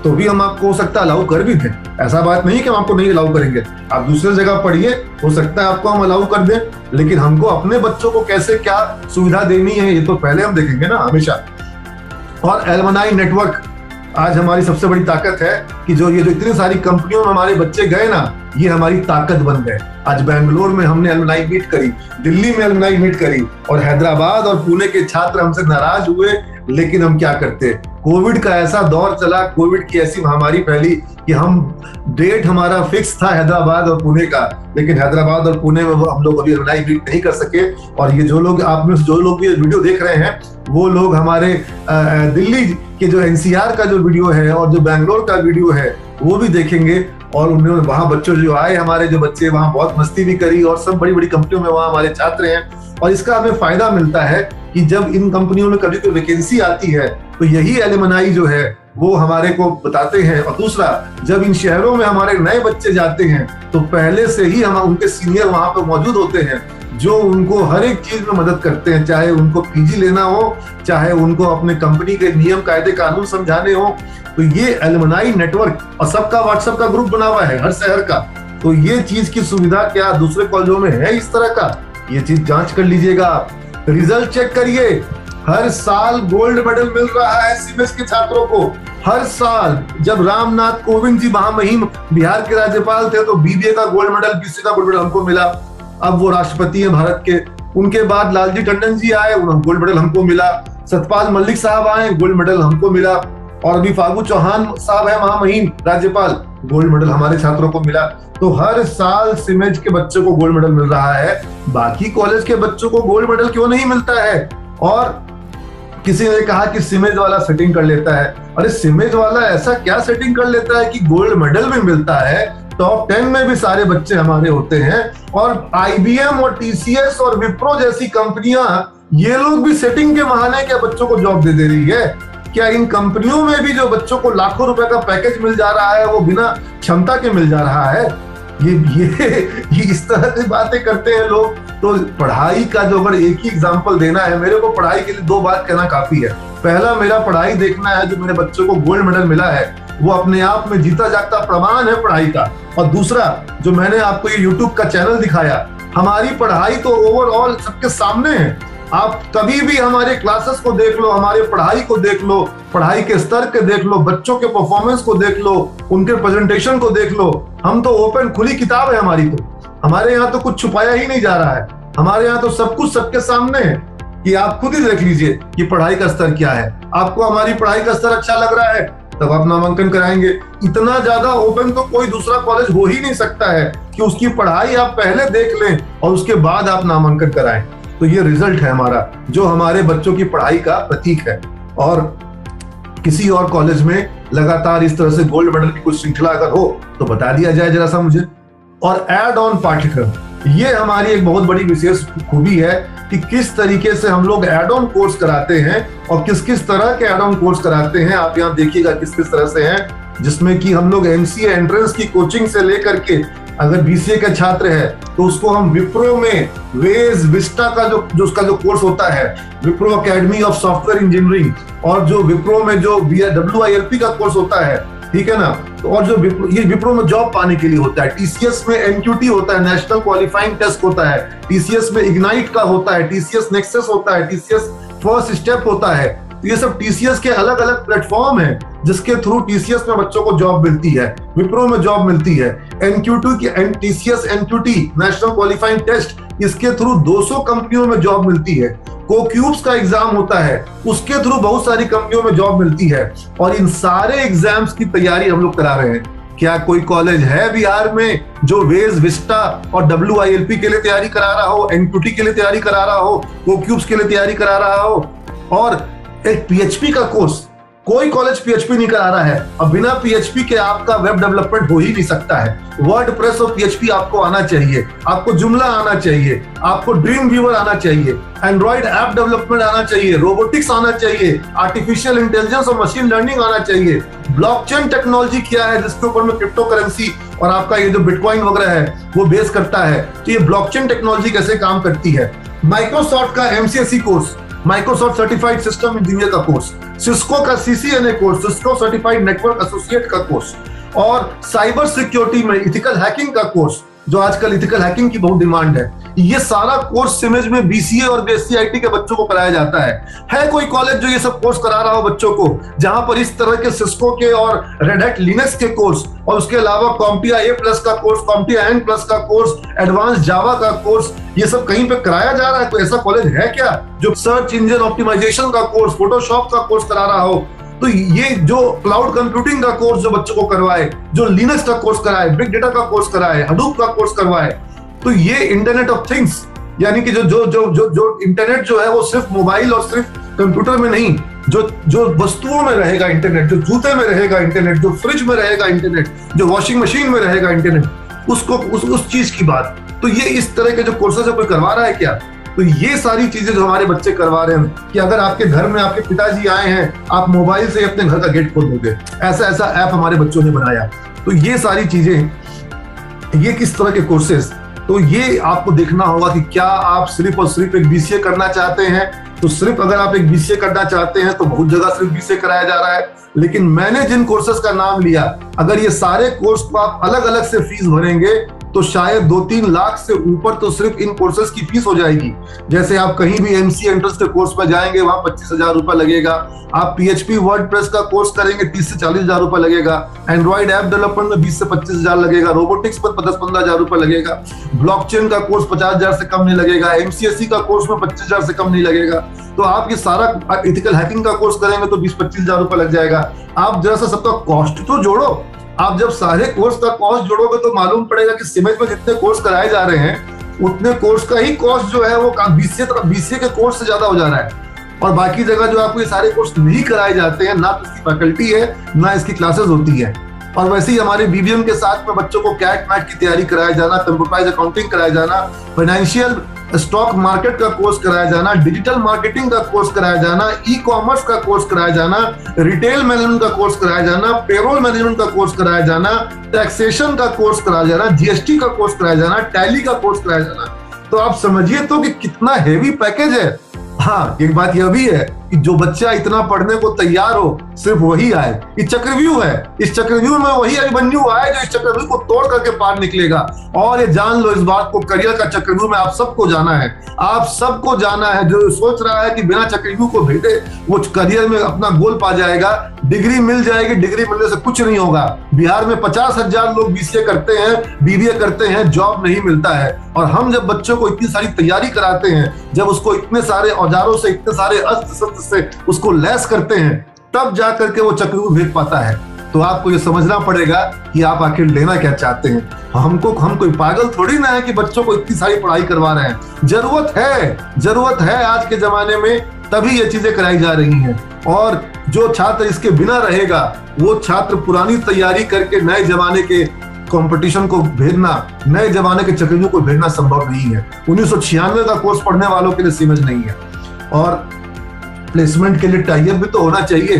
तो भी हम आपको हो सकता है अलाउ कर भी दें। ऐसा बात नहीं कि हम आपको नहीं अलाउ करेंगे, आप दूसरे जगह पढ़िए, हो सकता है आपको हम अलाउ कर दें, लेकिन हमको अपने बच्चों को कैसे क्या सुविधा देनी है ये तो पहले हम देखेंगे ना, हमेशा। और एलमनाई नेटवर्क आज हमारी सबसे बड़ी ताकत है कि जो इतनी सारी कंपनियों में हमारे बच्चे गए ना, ये हमारी ताकत बन गए। आज बेंगलोर में हमने एलमनाई मीट करी, दिल्ली में एलमनाई मीट करी, और हैदराबाद और पुणे के छात्र हमसे नाराज हुए, लेकिन हम क्या करते, कोविड का ऐसा दौर चला, कोविड की ऐसी महामारी फैली कि डेट हमारा फिक्स था हैदराबाद और पुणे का, लेकिन हैदराबाद और पुणे में हम लोग अभी एलमनाई मीट नहीं कर सके। और ये जो लोग आप में जो लोग ये वीडियो देख रहे हैं, वो लोग हमारे दिल्ली के जो NCR का जो वीडियो है और जो बैंगलोर का वीडियो है वो भी देखेंगे। और उन्होंने वहाँ बच्चों जो आए, हमारे जो बच्चे वहाँ बहुत मस्ती भी करी, और सब बड़ी बड़ी कंपनियों में वहाँ हमारे छात्र हैं। और इसका हमें फायदा मिलता है कि जब इन कंपनियों में कभी कोई वैकेंसी आती है तो यही एलुमनाई जो है वो हमारे को बताते हैं। और दूसरा, जब इन शहरों में हमारे नए बच्चे जाते हैं तो पहले से ही हम उनके सीनियर वहां पर मौजूद होते हैं जो उनको हर एक चीज में मदद करते हैं, चाहे उनको PG लेना हो, चाहे उनको अपने कंपनी के नियम कायदे कानून समझाने हो। तो ये एलुमनाई नेटवर्क, और सबका व्हाट्सएप का ग्रुप बना हुआ है हर शहर का। तो ये चीज की सुविधा क्या दूसरे कॉलेजों में है इस तरह का? ये चीज जांच कर लीजिएगा आप, रिजल्ट चेक करिए। हर साल गोल्ड मेडल मिल रहा है सीमेज के छात्रों को, हर साल। जब रामनाथ कोविंद जी महामहिम बिहार के राज्यपाल थे तो BBA का गोल्ड मेडल, BCA का गोल्ड मेडल हमको मिला। अब वो राष्ट्रपति हैं भारत के। उनके बाद लालजी टंडन जी आए, उन्हें गोल्ड मेडल हमको मिला। सतपाल मलिक साहब आए, गोल्ड मेडल हमको मिला। और अभी फागू चौहान साहब है महामहिम राज्यपाल, गोल्ड मेडल हमारे छात्रों को मिला। तो हर साल सिमेज के बच्चे को गोल्ड मेडल मिल रहा है, बाकी कॉलेज के बच्चों को गोल्ड मेडल क्यों नहीं मिलता है? और किसी ने कहा कि सिमेज वाला सेटिंग कर लेता है। अरे सिमेज वाला ऐसा क्या सेटिंग कर लेता है कि गोल्ड मेडल भी मिलता है? टॉप 10 में भी सारे बच्चे हमारे होते हैं, और आईबीएम और टीसीएस और विप्रो जैसी कंपनियां, ये लोग भी सेटिंग के बहाने क्या बच्चों को जॉब दे रही है? क्या इन कंपनियों में भी जो बच्चों को लाखों रुपए का पैकेज मिल जा रहा है वो बिना क्षमता के मिल जा रहा है? ये इस तरह की बातें करते हैं लोग। तो पढ़ाई का जो अगर एक ही एग्जांपल देना है, मेरे को पढ़ाई के लिए दो बात कहना काफी है। पहला, मेरा पढ़ाई देखना है, जो मेरे बच्चों को गोल्ड मेडल मिला है वो अपने आप में जीता जागता प्रमाण है पढ़ाई का। और दूसरा, जो मैंने आपको ये यूट्यूब का चैनल दिखाया, हमारी पढ़ाई तो ओवरऑल सबके सामने है। आप कभी भी हमारे क्लासेस को देख लो, हमारे पढ़ाई को देख लो, पढ़ाई के स्तर के देख लो, बच्चों के परफॉर्मेंस को देख लो, उनके प्रेजेंटेशन को देख लो। हम तो ओपन खुली किताब है हमारी। तो हमारे यहाँ तो कुछ छुपाया ही नहीं जा रहा है, हमारे यहाँ तो सब कुछ सबके सामने है कि आप खुद ही देख लीजिए कि पढ़ाई का स्तर क्या है। आपको हमारी पढ़ाई का स्तर अच्छा लग रहा है तब आप नामांकन कराएंगे। इतना ज्यादा ओपन तो कोई दूसरा कॉलेज हो ही नहीं सकता है कि उसकी पढ़ाई आप पहले देख लें और उसके बाद आप नामांकन कराएं। तो ये रिजल्ट है हमारा, जो हमारे बच्चों की पढ़ाई का प्रतीक है। और किसी और कॉलेज में लगातार इस तरह से गोल्ड मेडल की कुछ श्रृंखला अगर हो तो बता दिया जाए जरा सा मुझे। और एड ऑन पाठ्यक्रम, ये हमारी एक बहुत बड़ी विशेष खूबी है कि किस तरीके से हम लोग एड ऑन कोर्स कराते हैं और किस किस तरह के एड ऑन कोर्स कराते हैं। आप यहाँ देखिएगा किस किस तरह से हैं, जिसमें कि हम लोग एमसीए एंट्रेंस की कोचिंग से लेकर के, अगर बीसीए का छात्र है तो उसको हम विप्रो में वेज विस्टा का जो उसका जो कोर्स होता है, Wipro academy of software engineering, और जो विप्रो में जो WILP का कोर्स होता है, ठीक है ना, तो और जो ये विप्रो में जॉब पाने के लिए होता है। टीसीएस में NQT होता है, नेशनल क्वालिफाइंग टेस्ट होता है। टीसीएस में इग्नाइट का होता है, टीसीएस नेक्सस होता है, टीसीएस फर्स्ट स्टेप होता है। तो ये सब टीसीएस के अलग अलग प्लेटफॉर्म हैं जिसके थ्रू टीसीएस में बच्चों को जॉब मिलती है, विप्रो में जॉब मिलती है। NQT की TCS NQT national qualifying test, इसके थ्रू 200 कंपनियों में जॉब मिलती है। कोक्यूब्स का एग्जाम होता है, उसके थ्रू बहुत सारी कंपनियों में जॉब मिलती है। और इन सारे एग्जाम्स की तैयारी हम लोग करा रहे हैं। क्या कोई कॉलेज है बिहार में जो वेज विस्टा और WILP के लिए तैयारी करा रहा हो, NQT के लिए तैयारी करा रहा हो, कोक्यूब्स के लिए तैयारी करा रहा हो? और एक PHP का कोर्स, कोई कॉलेज PHP नहीं करा रहा है। अब बिना PHP के आपका वेब डेवलपमेंट हो ही नहीं सकता है। वर्डप्रेस और PHP आपको आना चाहिए, आपको जुमला आना चाहिए, आपको ड्रीम व्यूअर आना चाहिए, एंड्रॉइड ऐप डेवलपमेंट आना चाहिए, रोबोटिक्स आना चाहिए, आर्टिफिशियल इंटेलिजेंस और मशीन लर्निंग आना चाहिए। ब्लॉकचेन टेक्नोलॉजी क्या है, जिसके ऊपर में क्रिप्टो करेंसी और आपका ये जो बिटकॉइन वगैरह है वो बेस करता है। तो ये ब्लॉकचेन टेक्नोलॉजी कैसे काम करती है। माइक्रोसॉफ्ट का MCSE course, Microsoft certified system engineer का कोर्स, सिस्को का CCNA course, Cisco certified network associate का कोर्स, और साइबर सिक्योरिटी में इथिकल हैकिंग का कोर्स, जो आजकल इथिकल हैकिंग की बहुत डिमांड है। ये सारा कोर्स सिमेज में BCA और BSc के बच्चों को कराया जाता है कोई कॉलेज जो ये सब कोर्स करा रहा हो बच्चों को, जहां पर इस तरह के सिस्को के और रेड हैट लिनक्स के कोर्स, और उसके अलावा कॉम्पिया A+ का कोर्स, कॉम्पिया N+ का कोर्स, एडवांस जावा का कोर्स, ये सब कहीं पे कराया जा रहा है? कोई ऐसा कॉलेज है क्या जो सर्च इंजन ऑप्टिमाइजेशन का कोर्स, फोटोशॉप का कोर्स करा रहा हो? तो ये जो क्लाउड कंप्यूटिंग का कोर्स जो बच्चों को करवाए, जो लिनक्स का कोर्स कराए, बिग डेटा का कोर्स कराए, हडूप का कोर्स करवाए, तो ये इंटरनेट ऑफ थिंग्स, यानी कि जो इंटरनेट जो है वो सिर्फ मोबाइल और सिर्फ कंप्यूटर में नहीं, जो वस्तुओं में रहेगा इंटरनेट, जो जूते में रहेगा इंटरनेट, जो फ्रिज में रहेगा इंटरनेट, जो वॉशिंग मशीन में रहेगा इंटरनेट, उसको उस चीज की बात। तो ये इस तरह के जो कोर्सेज कोई करवा रहा है क्या? तो ये सारी चीजें जो हमारे बच्चे करवा रहे हैं कि अगर आपके घर में आपके पिताजी आए हैं, आप मोबाइल से अपने घर का गेट खोल दोगे, ऐसा ऐसा ऐप हमारे बच्चों ने बनाया। तो ये सारी चीजें, ये किस तरह के कोर्सेज, तो ये आपको देखना होगा कि क्या आप सिर्फ और सिर्फ एक BCA करना चाहते हैं। तो सिर्फ अगर आप एक BCA करना चाहते हैं तो बहुत जगह सिर्फ BCA कराया जा रहा है, लेकिन मैंने जिन कोर्सेज का नाम लिया, अगर ये सारे कोर्स को आप अलग अलग से फीस भरेंगे तो शायद 2-3 लाख से ऊपर तो सिर्फ इन कोर्सेज की फीस हो जाएगी। जैसे आप कहीं भी एमसी एंट्रेंस के कोर्स में जाएंगे, वहां 25,000 रुपए लगेगा। आप पीएचपी वर्डप्रेस का कोर्स करेंगे 30 से 40,000 रुपए लगेगा। एंड्रॉइड ऐप डेवलपमेंट में 20 से 25,000 लगेगा। रोबोटिक्स पर 10-15,000 रुपए लगेगा। ब्लॉकचेन का कोर्स 50,000 से कम नहीं लगेगा। एमसीएससी का कोर्स में 25,000 से कम नहीं लगेगा। तो आप ये सारा एथिकल हैकिंग का कोर्स करेंगे तो 20-25,000 रुपए लग जाएगा। आप जरा सा सबका कॉस्ट तो जोड़ो। आप जब सारे कोर्स का कॉस्ट जोड़ोगे तो मालूम पड़ेगा कि सिमेज में जितने कोर्स कराए जा रहे हैं उतने कोर्स का ही कॉस्ट जो है वो बीसीए के कोर्स से ज्यादा हो जा रहा है। और बाकी जगह जो आपको ये सारे कोर्स नहीं कराए जाते हैं, ना तो इसकी फैकल्टी है ना इसकी क्लासेस होती है। और वैसे ही हमारे बीबीएम के साथ में बच्चों को कैट मैट की तैयारी कराया जाना, कंप्यूटराइज अकाउंटिंग कराया जाना, फाइनेंशियल स्टॉक मार्केट का कोर्स कराया जाना, डिजिटल मार्केटिंग का कोर्स कराया जाना, ई कॉमर्स का कोर्स कराया जाना, रिटेल मैनेजमेंट का कोर्स कराया जाना, पेरोल मैनेजमेंट का कोर्स कराया जाना, टैक्सेशन का कोर्स कराया जाना, जीएसटी का कोर्स कराया जाना, टैली का कोर्स कराया जाना। तो आप समझिए तो कि कितना हेवी पैकेज है। हाँ, एक बात यह भी है कि जो बच्चा इतना पढ़ने को तैयार हो सिर्फ वही आए। ये चक्रव्यूह है, इस चक्रव्यूह में वही अभिमन्यु आए जो इस चक्रव्यूह को तोड़ करके पार निकलेगा। और ये जान लो इस बात को, करियर का चक्रव्यूह में आप सबको जाना है। आप सबको जाना है। जो सोच रहा है कि बिना चक्रव्यूह को भेदे वो करियर में अपना गोल पा जाएगा, डिग्री मिल जाएगी, डिग्री मिलने से कुछ नहीं होगा। बिहार में 50,000 लोग बीसीए करते हैं, बीबीए करते हैं, जॉब नहीं मिलता है। और हम जब बच्चों को इतनी सारी तैयारी कराते हैं, जब उसको इतने सारे औजारों से, इतने सारे अस्त्र शस्त्र से उसको लैस करते हैं, तब जाकर के वो चक्रव्यूह भेद पाता है। तो आपको ये समझना पड़ेगा कि आप आखिर लेना क्या चाहते हैं। हम कोई पागल थोड़ी ना है कि बच्चों को इतनी सारी पढ़ाई करवा रहे हैं। जरूरत है आज के जमाने में, तभी ये चीजें कराई जा रही हैं। और जो छात्र इसके बिना रहेगा वो छात्र पुरानी तैयारी करके नए जमाने के कंपटीशन को भेदना, नए जमाने के चक्रव्यूह को भेदना संभव नहीं है। 1996 का कोर्स पढ़ने वालों के लिए सीमेज नहीं है। और प्लेसमेंट के लिए टाई अप भी तो होना चाहिए।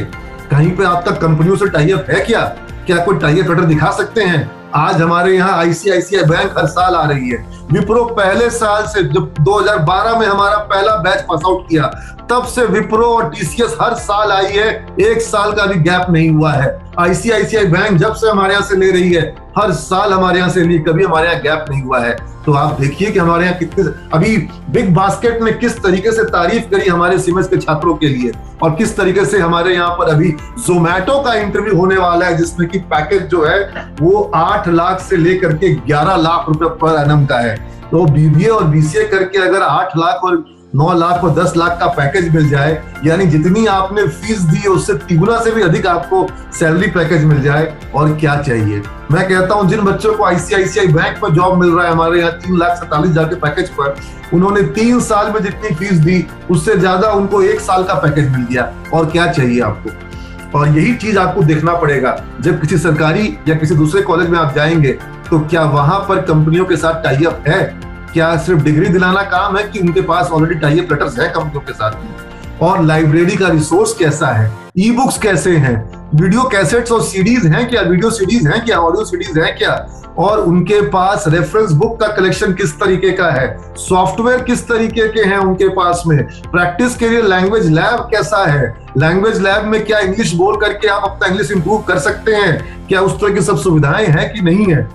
कहीं पे आप तक कंपनियों से टाई अप है क्या कोई टाई अप लेटर दिखा सकते हैं? आज हमारे यहाँ आईसीआईसीआई बैंक हर साल आ रही है। विप्रो पहले साल से, जब 2012 में हमारा पहला बैच पास आउट किया, तब से विप्रो और टीसीएस हर साल आई है। एक साल का भी गैप नहीं हुआ है। आईसीआईसीआई बैंक जब से हमारे यहाँ से ले रही है, हर साल हमारे यहाँ से ली, कभी हमारे यहाँ गैप नहीं हुआ है। तो आप देखिए कि हमारे यहाँ कितने, अभी बिग बास्केट ने किस तरीके से तारीफ करी हमारे सीमेज के छात्रों के लिए, और किस तरीके से हमारे यहाँ पर अभी जोमैटो का इंटरव्यू होने वाला है, जिसमें कि पैकेज जो है वो 8 लाख से लेकर के 11 लाख रुपए पर एनम का है। तो बीबीए और बीसीए करके अगर 8 लाख और 9 लाख और 10 लाख का पैकेज मिल जाए, यानी जितनी आपने फीस दी उससे तिगुना से भी अधिक आपको सैलरी पैकेज मिल जाए, और क्या चाहिए। मैं कहता हूं जिन बच्चों को आईसीआईसीआई बैंक में जॉब मिल रहा है हमारे यहाँ 3,47,000 के पैकेज पर, उन्होंने 3 साल में जितनी फीस दी उससे ज्यादा उनको 1 साल का पैकेज मिल गया। और क्या चाहिए आपको? और यही चीज आपको देखना पड़ेगा जब किसी सरकारी या किसी दूसरे कॉलेज में आप जाएंगे, तो क्या वहां पर कंपनियों के साथ टाई अप है? क्या सिर्फ डिग्री दिलाना काम है कि उनके पास ऑलरेडी टाई अप लेटर्स है कंपनियों के साथ? और लाइब्रेरी का रिसोर्स कैसा है? ई बुक्स कैसे हैं? वीडियो कैसेट्स और सीडीज हैं क्या? वीडियो सीडीज हैं क्या? ऑडियो सीडीज हैं क्या? और उनके पास रेफरेंस बुक का कलेक्शन किस तरीके का है? सॉफ्टवेयर किस तरीके के हैं उनके पास में? प्रैक्टिस के लिए लैंग्वेज लैब कैसा है? लैंग्वेज लैब में क्या इंग्लिश बोल करके आप अपना इंग्लिश इंप्रूव कर सकते हैं? क्या उस तरह की सब सुविधाएं हैं कि नहीं है?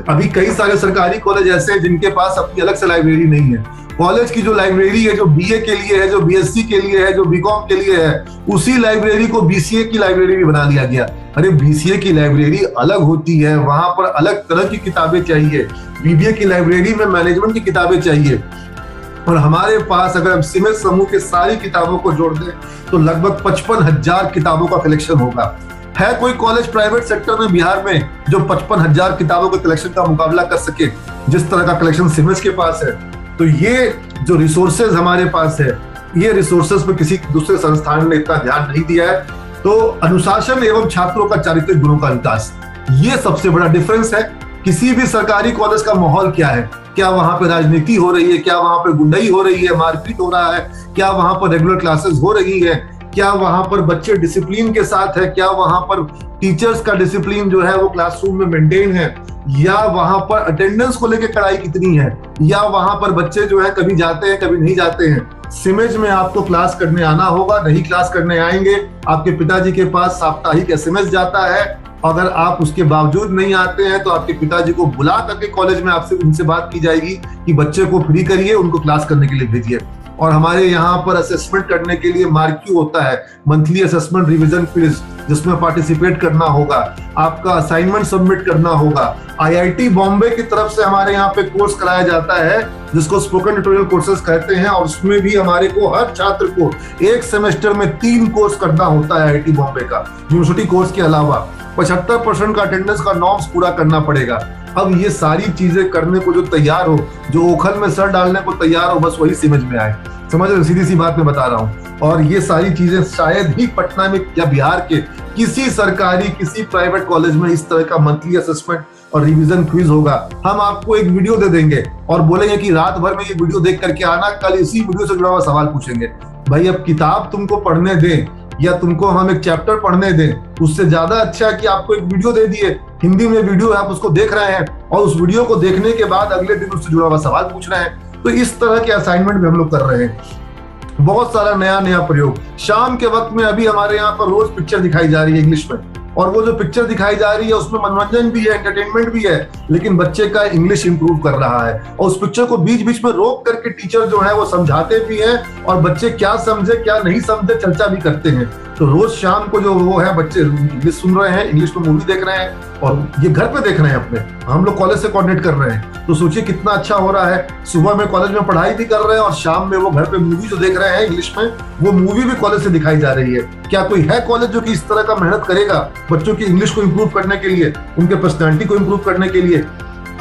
अभी कई सारे सरकारी कॉलेज ऐसे हैं जिनके पास अपनी अलग से लाइब्रेरी नहीं है। कॉलेज की जो लाइब्रेरी है, जो बीए के लिए है, जो बीएससी के लिए है, जो बीकॉम के लिए है, उसी लाइब्रेरी को बीसीए की लाइब्रेरी भी बना दिया गया। अरे बीसीए की लाइब्रेरी अलग होती है, वहां पर अलग तरह की किताबें चाहिए। बीबीए की लाइब्रेरी में मैनेजमेंट की किताबें चाहिए। और हमारे पास अगर हम सीमेज समूह के सारी किताबों को जोड़ दें तो लगभग 55,000 किताबों का कलेक्शन होगा। है कोई कॉलेज प्राइवेट सेक्टर में बिहार में जो 55,000 किताबों के कलेक्शन का मुकाबला कर सके जिस तरह का कलेक्शन सीमेज के पास है? तो ये जो रिसोर्सेज हमारे पास है, ये रिसोर्सेज पे किसी दूसरे संस्थान ने इतना ध्यान नहीं दिया है। तो अनुशासन एवं छात्रों का चारित्रिक गुणों का विकास, ये सबसे बड़ा डिफरेंस है। किसी भी सरकारी कॉलेज का माहौल क्या है? क्या वहां पे राजनीति हो रही है? क्या वहां पे गुंडाई हो रही है, मारपीट हो रहा है? क्या वहां पर रेगुलर क्लासेस हो रही है? क्या वहां पर बच्चे डिसिप्लिन के साथ है? क्या वहां पर टीचर्स का डिसिप्लिन जो है वो क्लासरूम में मेंटेन है? या वहां पर अटेंडेंस को लेकर कड़ाई कितनी है? या वहां पर बच्चे जो है कभी जाते हैं कभी नहीं जाते हैं? सीमेज में आपको क्लास करने आना होगा, नहीं क्लास करने आएंगे, आपके पिताजी के पास साप्ताहिक एसएमएस जाता है, अगर आप उसके बावजूद नहीं आते हैं तो आपके पिताजी को बुला करके कॉलेज में आपसे उनसे बात की जाएगी कि बच्चे को फ्री करिए, उनको क्लास करने के लिए भेजिए। और हमारे यहाँ पर असेसमेंट करने के लिए मार्क्यू होता है, मंथली असेसमेंट रिवीजन क्विज, जिसमें पार्टिसिपेट करना होगा, आपका असाइनमेंट सबमिट करना होगा। आईआईटी बॉम्बे की तरफ से हमारे यहाँ पे कोर्स कराया जाता है जिसको स्पोकन ट्यूटोरियल कोर्सेज कहते हैं, और उसमें भी हमारे को हर छात्र को एक सेमेस्टर में 3 कोर्स करना होता है आईआईटी बॉम्बे का, यूनिवर्सिटी कोर्स के अलावा 75% का अटेंडेंस का नॉर्म्स पूरा करना पड़ेगा। अब ये सारी चीजें करने को जो तैयार हो, जो ओखल में सर डालने को तैयार हो, बस वही समझ में आए। समझ रहे, सीधी सी बात मैं बता रहा हूँ। और ये सारी चीजें शायद ही पटना में या बिहार के किसी सरकारी किसी प्राइवेट कॉलेज में इस तरह का मंथली असेसमेंट और रिवीजन क्विज होगा। हम आपको एक वीडियो दे देंगे और बोलेंगे कि रात भर में ये वीडियो देख करके आना, कल इसी वीडियो से जुड़ा हुआ सवाल पूछेंगे। भाई अब किताब तुमको पढ़ने दें या तुमको हम एक चैप्टर पढ़ने दें, उससे ज्यादा अच्छा है कि आपको एक वीडियो दे दिए, हिंदी में वीडियो है, आप उसको देख रहे हैं और उस वीडियो को देखने के बाद अगले दिन उससे जुड़ा हुआ सवाल पूछ रहे हैं। तो इस तरह के असाइनमेंट भी हम लोग कर रहे हैं। बहुत सारा नया नया प्रयोग। शाम के वक्त में अभी हमारे यहाँ पर रोज पिक्चर दिखाई जा रही है इंग्लिश में, और वो जो पिक्चर दिखाई जा रही है उसमें मनोरंजन भी है, एंटरटेनमेंट भी है, लेकिन बच्चे का इंग्लिश इंप्रूव कर रहा है। और उस पिक्चर को बीच बीच में रोक करके टीचर जो है वो समझाते भी हैं, और बच्चे क्या समझे क्या नहीं समझे चर्चा भी करते हैं। तो रोज शाम को जो वो है बच्चे इंग्लिश सुन रहे हैं, इंग्लिश में मूवी देख रहे हैं, और ये घर पे देख रहे हैं अपने, हम लोग कॉलेज से कोऑर्डिनेट कर रहे हैं। तो सोचिए कितना अच्छा हो रहा है। सुबह में कॉलेज में पढ़ाई भी कर रहे हैं और शाम में वो घर पे मूवी जो देख रहे हैं इंग्लिश में, वो मूवी भी कॉलेज से दिखाई जा रही है। क्या कोई है कॉलेज जो कि इस तरह का मेहनत करेगा बच्चों की इंग्लिश को इम्प्रूव करने के लिए, उनके पर्सनैलिटी को इम्प्रूव करने के लिए?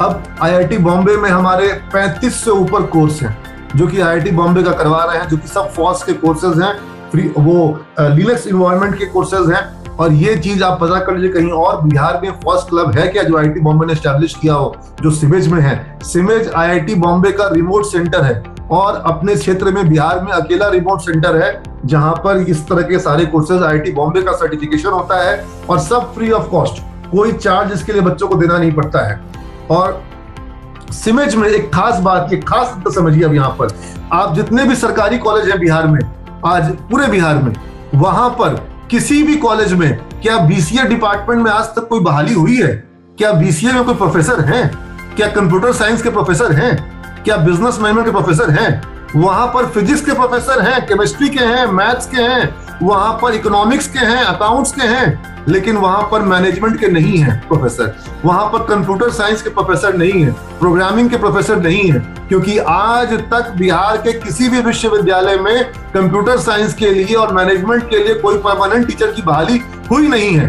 अब आईआईटी बॉम्बे में हमारे 35 से ऊपर कोर्स हैं जो कि आईआईटी बॉम्बे का करवा रहे हैं, जो कि सब फॉस के कोर्सेज हैं, फ्री वो लिनक्स इन्वायरमेंट के कोर्सेज हैं। और ये चीज आप पता कर लीजिए कहीं और बिहार में फर्स्ट क्लब है क्या जो आईआईटी बॉम्बे ने एस्टैब्लिश किया हो, जो सिमेज में है। सिमेज आईआईटी बॉम्बे का रिमोट सेंटर है, और अपने क्षेत्र में बिहार में अकेला रिमोट सेंटर है जहां पर इस तरह के सारे कोर्सेज आईआईटी बॉम्बे का सर्टिफिकेशन होता है, और सब फ्री ऑफ कॉस्ट, कोई चार्ज इसके लिए बच्चों को देना नहीं पड़ता है। और सिमेज में एक खास बात, ये खास तो समझिए, अब यहाँ पर आप जितने भी सरकारी कॉलेज हैं बिहार में, आज पूरे बिहार में, वहां पर किसी भी कॉलेज में क्या बीसीए डिपार्टमेंट में आज तक कोई बहाली हुई है? क्या बीसीए में कोई प्रोफेसर हैं? क्या कंप्यूटर साइंस के प्रोफेसर हैं? क्या बिजनेस मैनेजमेंट के प्रोफेसर हैं? वहां पर फिजिक्स के प्रोफेसर हैं, केमिस्ट्री के हैं, मैथ्स के हैं, वहां पर इकोनॉमिक्स के हैं, अकाउंट्स के हैं, लेकिन वहां पर मैनेजमेंट के नहीं है प्रोफेसर, वहां पर कंप्यूटर साइंस के प्रोफेसर नहीं है, प्रोग्रामिंग के प्रोफेसर नहीं है, क्योंकि आज तक बिहार के किसी भी विश्वविद्यालय में कंप्यूटर साइंस के लिए और मैनेजमेंट के लिए कोई परमानेंट टीचर की बहाली हुई नहीं है।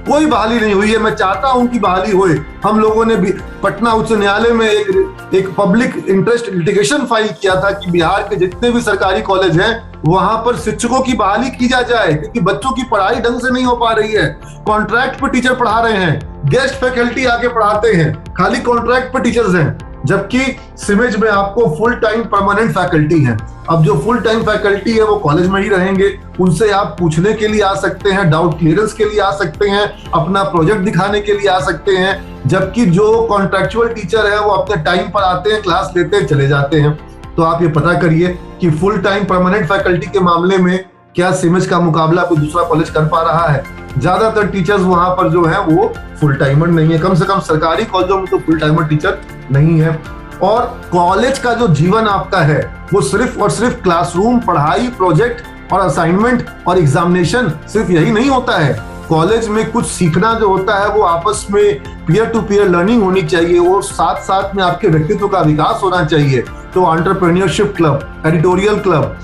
कोई बहाली नहीं हुई है। मैं चाहता हूं कि बहाली होए। हम लोगों ने भी पटना उच्च न्यायालय में एक पब्लिक इंटरेस्ट लिटिगेशन फाइल किया था कि बिहार के जितने भी सरकारी कॉलेज हैं वहां पर शिक्षकों की बहाली की जाए, क्योंकि बच्चों की पढ़ाई ढंग से नहीं हो पा रही है। कॉन्ट्रैक्ट पे टीचर पढ़ा रहे हैं, गेस्ट फैकल्टी आके पढ़ाते हैं, खाली कॉन्ट्रैक्ट पे टीचर्स हैं, जबकि सिमेज में आपको फुल टाइम परमानेंट फैकल्टी है। अब जो फुल टाइम फैकल्टी है वो कॉलेज में ही रहेंगे, उनसे आप पूछने के लिए आ सकते हैं, डाउट क्लियरेंस के लिए आ सकते हैं, अपना प्रोजेक्ट दिखाने के लिए आ सकते हैं, जबकि जो कॉन्ट्रैक्चुअल टीचर है वो अपने टाइम पर आते हैं, क्लास लेते हैं, चले जाते हैं। तो आप ये पता करिए कि फुल टाइम परमानेंट फैकल्टी के मामले में क्या सिमेज का मुकाबला कोई दूसरा कॉलेज कर पा रहा है? ज्यादातर टीचर्स वहां पर जो है वो फुल टाइमर नहीं है, कम से कम सरकारी कॉलेजों में तो फुल टाइमर टीचर नहीं है। और कॉलेज का जो जीवन आपका है वो सिर्फ और सिर्फ क्लासरूम, पढ़ाई, प्रोजेक्ट और असाइनमेंट और एग्जामिनेशन, सिर्फ यही नहीं होता है। कॉलेज में कुछ सीखना जो होता है वो आपस में पीयर टू पीयर लर्निंग होनी चाहिए, और साथ साथ में आपके व्यक्तित्व का विकास होना चाहिए। तो entrepreneurship club, editorial club,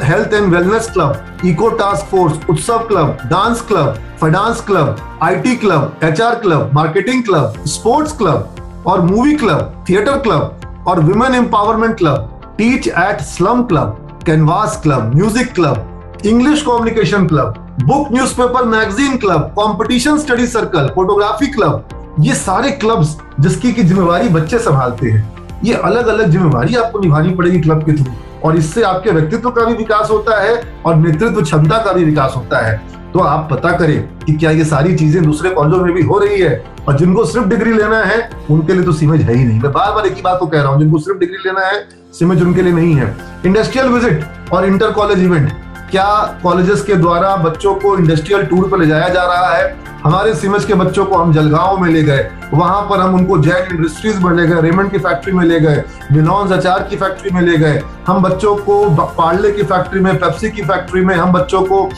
health and wellness club, eco task force, उत्सव club, dance club, finance club, IT club, HR club, marketing club, sports club और मूवी क्लब, थिएटर क्लब और women empowerment club, teach at slum club, canvas club, music club, English communication club, book newspaper magazine club, competition study circle, photography club, ये सारे क्लब्स जिसकी की जिम्मेवारी बच्चे संभालते हैं। ये अलग अलग जिम्मेवारी आपको निभानी पड़ेगी क्लब के थ्रू, और इससे आपके व्यक्तित्व का भी विकास होता है और नेतृत्व क्षमता का भी विकास होता है। तो आप पता करें कि क्या ये सारी चीजें दूसरे कॉलेजों में भी हो रही है, और जिनको सिर्फ डिग्री लेना है उनके लिए तो सिमेज है ही नहीं। मैं बार बार एक ही बात को कह रहा हूँ, जिनको सिर्फ डिग्री लेना है सिमेज उनके लिए नहीं है। इंडस्ट्रियल विजिट और इंटर कॉलेज इवेंट, क्या कॉलेजेस के द्वारा बच्चों को इंडस्ट्रियल टूर पर ले जाया जा रहा है। हमारे सीमेंस के बच्चों को हम जलगांव में ले गए, वहां पर हम उनको जैन इंडस्ट्रीज में ले गए, रेमंड की फैक्ट्री में ले गए, मिलॉन्स अचार की फैक्ट्री में ले गए, हम बच्चों को पार्ले की फैक्ट्री में, पेप्सी की फैक्ट्री में, हम बच्चों को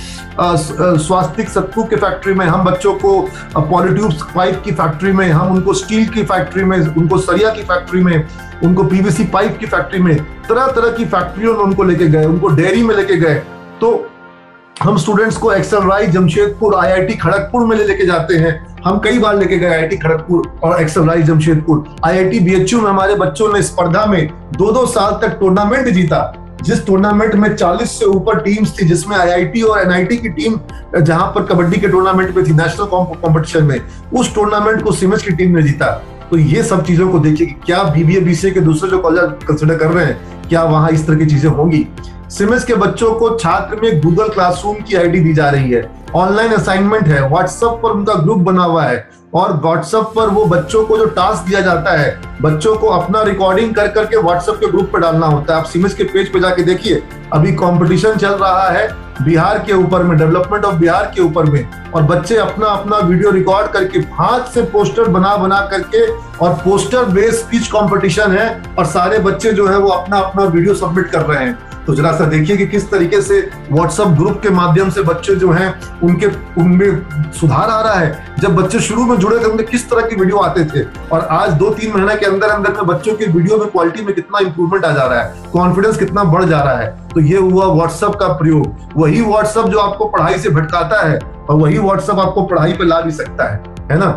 स्वास्तिक सत्तू की फैक्ट्री में, हम बच्चों को पॉलीट्यूब्स पाइप की फैक्ट्री में, हम उनको स्टील की फैक्ट्री में, उनको सरिया की फैक्ट्री में, उनको पीवीसी पाइप की फैक्ट्री में, तरह तरह की फैक्ट्रियों में उनको लेके गए, उनको डेयरी में लेके गए। तो हम स्टूडेंट्स को एक्सेलराइज जमशेदपुर आईआईटी खड़गपुर में लेके जाते हैं। हम कई बार लेके गए आईआईटी खड़गपुर और एक्सेलराइज जमशेदपुर। आईआईटी बीएचयू में हमारे बच्चों ने स्पर्धा में 2-2 साल तक टूर्नामेंट जीता, जिस टूर्नामेंट में 40 से ऊपर टीम्स थी, जिसमें आईआईटी और एनआईटी की टीम जहां पर कबड्डी के टूर्नामेंट में थी, नेशनल कॉम्पिटिशन में, उस टूर्नामेंट को सिमेज की टीम ने जीता। तो ये सब चीजों को देखिए कि क्या बीबीए बीसीए के दूसरे जो कॉलेज कंसिडर कर रहे हैं, क्या वहां इस तरह की चीजें होंगी। सिमेज के बच्चों को छात्र में गूगल क्लासरूम की आईडी दी जा रही है, ऑनलाइन असाइनमेंट है, व्हाट्सएप पर उनका ग्रुप बना हुआ है और व्हाट्सएप पर वो बच्चों को जो टास्क दिया जाता है, बच्चों को अपना रिकॉर्डिंग कर करके व्हाट्सएप के ग्रुप पे डालना होता है। आप सिमेज के पेज पे जाके देखिए, अभी कंपटीशन चल रहा है बिहार के ऊपर में, डेवलपमेंट ऑफ बिहार के ऊपर में, और बच्चे अपना अपना वीडियो रिकॉर्ड करके हाथ से पोस्टर बना बना करके, और पोस्टर बेस्ड स्पीच कंपटीशन है और सारे बच्चे जो है वो अपना अपना वीडियो सबमिट कर रहे हैं। तो जरा सा देखिए कि किस तरीके से व्हाट्सएप ग्रुप के माध्यम से बच्चे जो हैं उनमें सुधार आ रहा है। जब बच्चे शुरू में जुड़े थे उनके किस तरह की वीडियो आते थे, और आज 2-3 महीने के अंदर अंदर में बच्चों की वीडियो में क्वालिटी में कितना इंप्रूवमेंट आ जा रहा है, कॉन्फिडेंस कितना बढ़ जा रहा है। तो ये हुआ व्हाट्सएप का प्रयोग। वही व्हाट्सएप जो आपको पढ़ाई से भटकाता है और वही व्हाट्सएप आपको पढ़ाई पे ला भी सकता है ना।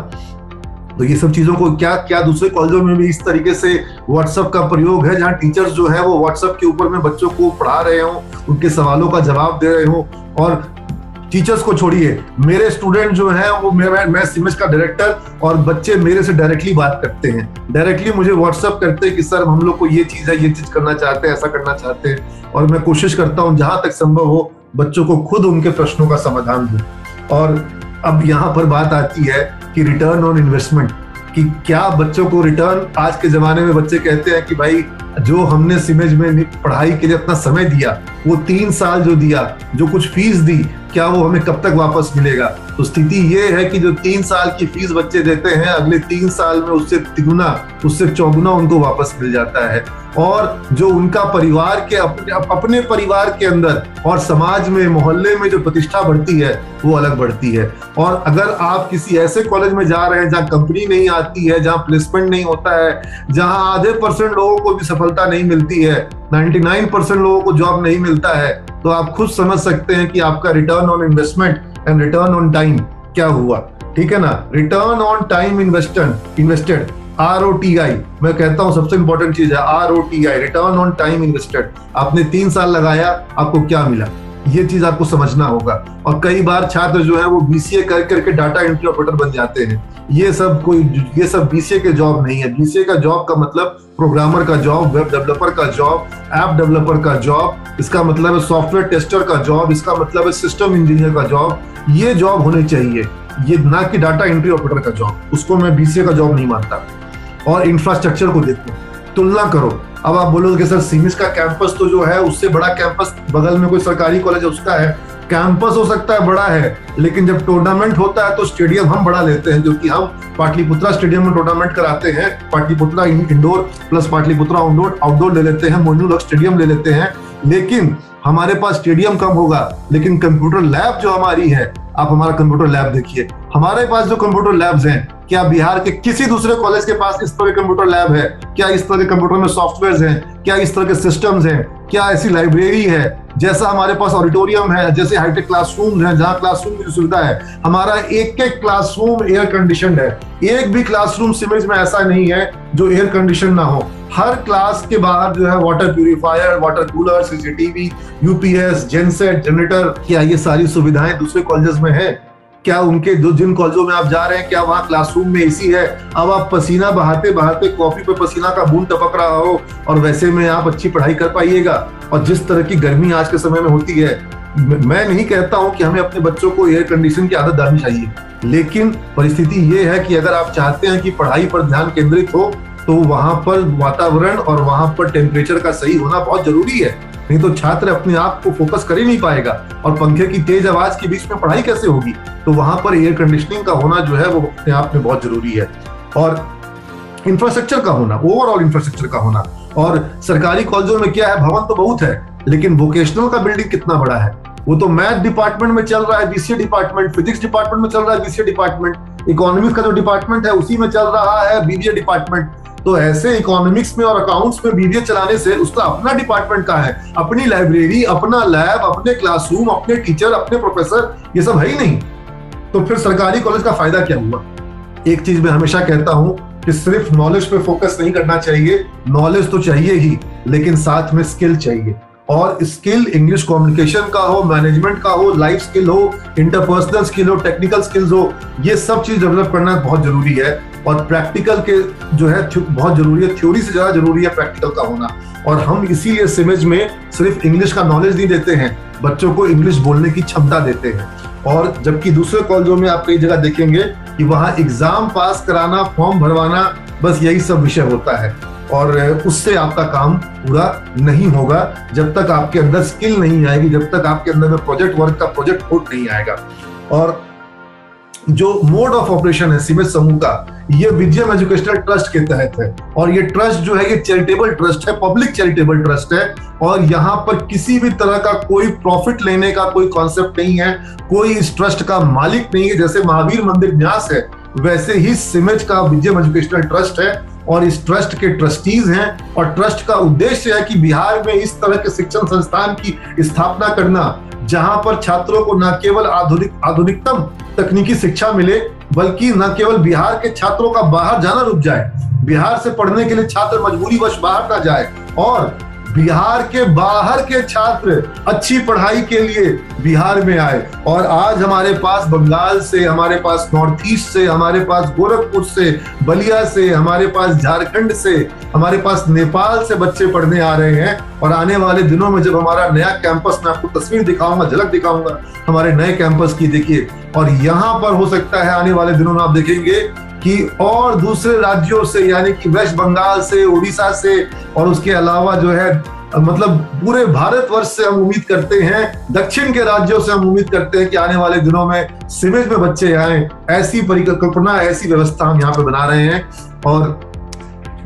तो ये सब चीजों को क्या दूसरे कॉलेजों में भी इस तरीके से व्हाट्सएप का प्रयोग है, जहां टीचर्स जो है वो व्हाट्सएप के ऊपर में बच्चों को पढ़ा रहे हो, उनके सवालों का जवाब दे रहे हो। और टीचर्स को छोड़िए, मेरे स्टूडेंट जो है वो मैं सिमेज का डायरेक्टर, और बच्चे मेरे से डायरेक्टली बात करते हैं, डायरेक्टली मुझे व्हाट्सएप करते हैं कि सर हम लोग को ये चीज है, ये चीज करना चाहते हैं, ऐसा करना चाहते हैं। और मैं कोशिश करता हूँ जहां तक संभव हो बच्चों को खुद उनके प्रश्नों का समाधान दूं। और अब यहाँ पर बात आती है कि रिटर्न ऑन इन्वेस्टमेंट, कि क्या बच्चों को रिटर्न, आज के जमाने में बच्चे कहते हैं कि भाई जो हमने सिमेज में पढ़ाई के लिए अपना समय दिया, वो 3 साल जो दिया, जो कुछ फीस दी, क्या वो हमें कब तक वापस मिलेगा। तो स्थिति ये है कि जो 3 साल की फीस बच्चे देते हैं, अगले 3 साल में उससे तिगुना, उससे चौगुना उनको वापस मिल जाता है। और जो उनका परिवार के अपने परिवार के अंदर और समाज में, मोहल्ले में जो प्रतिष्ठा बढ़ती है वो अलग बढ़ती है। और अगर आप किसी ऐसे कॉलेज में जा रहे हैं जहाँ कंपनी नहीं आती है, जहाँ प्लेसमेंट नहीं होता है, जहाँ आधे % लोगों को भी सफलता नहीं मिलती है, 99% लोगों को जॉब नहीं मिलता है, तो आप खुद समझ सकते हैं कि आपका return on investment and return on time क्या हुआ। ठीक है ना। Return on time invested, ROTI, मैं कहता हूं सबसे इंपॉर्टेंट चीज है ROTI, return on time invested. आपने 3 साल लगाया, आपको क्या मिला, ये चीज आपको समझना होगा। और कई बार छात्र जो है वो बीसीए कर करके डाटा एंट्री ऑपरेटर बन जाते हैं। ये सब बीसीए के जॉब नहीं है। बीसीए का जॉब का मतलब प्रोग्रामर का जॉब, वेब डेवलपर का जॉब, ऐप डेवलपर का जॉब, इसका मतलब है सॉफ्टवेयर टेस्टर का जॉब, इसका मतलब है सिस्टम इंजीनियर का जॉब। ये जॉब होने चाहिए, ये ना कि डाटा एंट्री ऑपरेटर का जॉब। उसको मैं बीसीए का जॉब नहीं मानता। और इंफ्रास्ट्रक्चर को देखो, तुलना करो। अब आप बोलोगे कि सर सिमेज का कैंपस तो जो है उससे बड़ा कैंपस बगल में कोई सरकारी कॉलेज है उसका है। कैंपस हो सकता है बड़ा है, लेकिन जब टूर्नामेंट होता है तो स्टेडियम हम बड़ा लेते हैं, जो कि हम पाटलिपुत्रा स्टेडियम में टूर्नामेंट कराते हैं। Pataliputra indoor plus Pataliputra outdoor ले लेते हैं, मोइनुल स्टेडियम ले लेते हैं। लेकिन हमारे पास स्टेडियम कम होगा, लेकिन कंप्यूटर लैब जो हमारी है, आप हमारा कंप्यूटर लैब देखिए। हमारे पास जो कंप्यूटर लैब्स हैं, क्या बिहार के किसी दूसरे कॉलेज के पास इस तरह के कंप्यूटर लैब है? क्या इस तरह के कंप्यूटर में सॉफ्टवेयर हैं? क्या इस तरह के सिस्टम्स हैं? क्या ऐसी लाइब्रेरी है? जैसा हमारे पास ऑडिटोरियम है, जैसे हाईटेक क्लासरूम है, जहाँ क्लासरूम की सुविधा है। हमारा एक क्लासरूम एयर कंडीशनड है। एक भी क्लासरूम सिमेज में ऐसा नहीं है जो एयर कंडीशन ना हो। हर क्लास के बाहर जो है water purifier, water cooler, CCTV, UPS, genset, generator, क्या ये सारी सुविधाएं दूसरे कॉलेजेस में है? क्या उनके जिन कॉलेजों में आप जा रहे हैं, क्या वहाँ क्लासरूम में एसी है? अब आप पसीना बहाते बहाते कॉपी पे पसीना का बूंद टपक रहा हो और वैसे में आप अच्छी पढ़ाई कर पाइएगा? और जिस तरह की गर्मी आज के समय में होती है, मैं नहीं कहता हूं कि हमें अपने बच्चों को एयर कंडीशन की आदत डालनी चाहिए, लेकिन परिस्थिति ये है कि अगर आप चाहते हैं कि पढ़ाई पर ध्यान केंद्रित हो, तो वहां पर वातावरण और वहां पर टेम्परेचर का सही होना बहुत जरूरी है, नहीं तो छात्र अपने आप को फोकस कर ही नहीं पाएगा और पंखे की तेज आवाज के बीच में पढ़ाई कैसे होगी। तो वहां पर एयर कंडीशनिंग का होना जो है वो अपने आप में बहुत जरूरी है, और इंफ्रास्ट्रक्चर का होना, ओवरऑल इंफ्रास्ट्रक्चर का होना। और सरकारी कॉलेजों में क्या है, भवन तो बहुत है, लेकिन वोकेशनल का बिल्डिंग कितना बड़ा है। वो तो मैथ डिपार्टमेंट में चल रहा है बीसीए डिपार्टमेंट, फिजिक्स डिपार्टमेंट में चल रहा है बीसीए डिपार्टमेंट, इकोनॉमिक्स का जो डिपार्टमेंट है उसी में चल रहा है बीबीए डिपार्टमेंट। तो ऐसे इकोनॉमिक्स में और अकाउंट्स में बीबीए चलाने से उसका अपना डिपार्टमेंट का है, अपनी लाइब्रेरी, अपना लैब, अपने क्लासरूम, अपने टीचर, अपने प्रोफेसर, ये सब है ही नहीं। तो फिर सरकारी कॉलेज का फायदा क्या हुआ। एक चीज मैं हमेशा कहता हूं कि सिर्फ नॉलेज पे फोकस नहीं करना चाहिए, नॉलेज तो चाहिए ही, लेकिन साथ में स्किल चाहिए। और स्किल इंग्लिश कम्युनिकेशन का हो, मैनेजमेंट का हो, लाइफ स्किल हो, इंटरपर्सनल स्किल हो, टेक्निकल स्किल्स हो, ये सब चीज डेवलप करना बहुत जरूरी है। और प्रैक्टिकल के जो है बहुत जरूरी है, थ्योरी से ज्यादा जरूरी है प्रैक्टिकल का होना। और हम इसीलिए सिमेज में सिर्फ इंग्लिश का नॉलेज नहीं देते हैं, बच्चों को इंग्लिश बोलने की क्षमता देते हैं। और जबकि दूसरे कॉलेजों में आप कई जगह देखेंगे कि वहां एग्जाम पास कराना, फॉर्म भरवाना, बस यही सब विषय होता है, और उससे आपका काम पूरा नहीं होगा जब तक आपके अंदर स्किल नहीं आएगी, जब तक आपके अंदर में प्रोजेक्ट वर्क का प्रोजेक्ट कोड नहीं आएगा। और जो मोड ऑफ ऑपरेशन है सिमेज समूह का, ये विजयम एजुकेशनल ट्रस्ट के तहत है, और ये ट्रस्ट जो है ये चैरिटेबल ट्रस्ट है, पब्लिक चैरिटेबल ट्रस्ट है, और यहाँ पर किसी भी तरह का कोई प्रॉफिट लेने का कोई कॉन्सेप्ट नहीं है, कोई इस ट्रस्ट का मालिक नहीं है। जैसे महावीर मंदिर न्यास है, वैसे ही सिमेज का विजयम एजुकेशनल ट्रस्ट है, और इस ट्रस्ट के ट्रस्टीज हैं, और ट्रस्ट का उद्देश्य है कि बिहार में इस तरह के शिक्षण संस्थान की स्थापना करना, जहां पर छात्रों को न केवल आधुनिकतम तकनीकी शिक्षा मिले, बल्कि न केवल बिहार के छात्रों का बाहर जाना रुक जाए, बिहार से पढ़ने के लिए छात्र मजबूरीवश बाहर ना जाए, और बिहार के बाहर के छात्र अच्छी पढ़ाई के लिए बिहार में आए। और आज हमारे पास बंगाल से, हमारे पास नॉर्थ ईस्ट से, हमारे पास गोरखपुर से, बलिया से, हमारे पास झारखंड से, हमारे पास नेपाल से बच्चे पढ़ने आ रहे हैं। और आने वाले दिनों में जब हमारा नया कैंपस, मैं आपको तस्वीर दिखाऊंगा, झलक दिखाऊंगा हमारे नए कैंपस की, देखिए। और यहाँ पर हो सकता है आने वाले दिनों में आप देखेंगे कि और दूसरे राज्यों से, यानी कि वेस्ट बंगाल से, उड़ीसा से, और उसके अलावा जो है मतलब पूरे भारतवर्ष से हम उम्मीद करते हैं, दक्षिण के राज्यों से हम उम्मीद करते हैं कि आने वाले दिनों में सिमेज में बच्चे आए। ऐसी परिकल्पना, ऐसी व्यवस्था हम यहाँ पे बना रहे हैं। और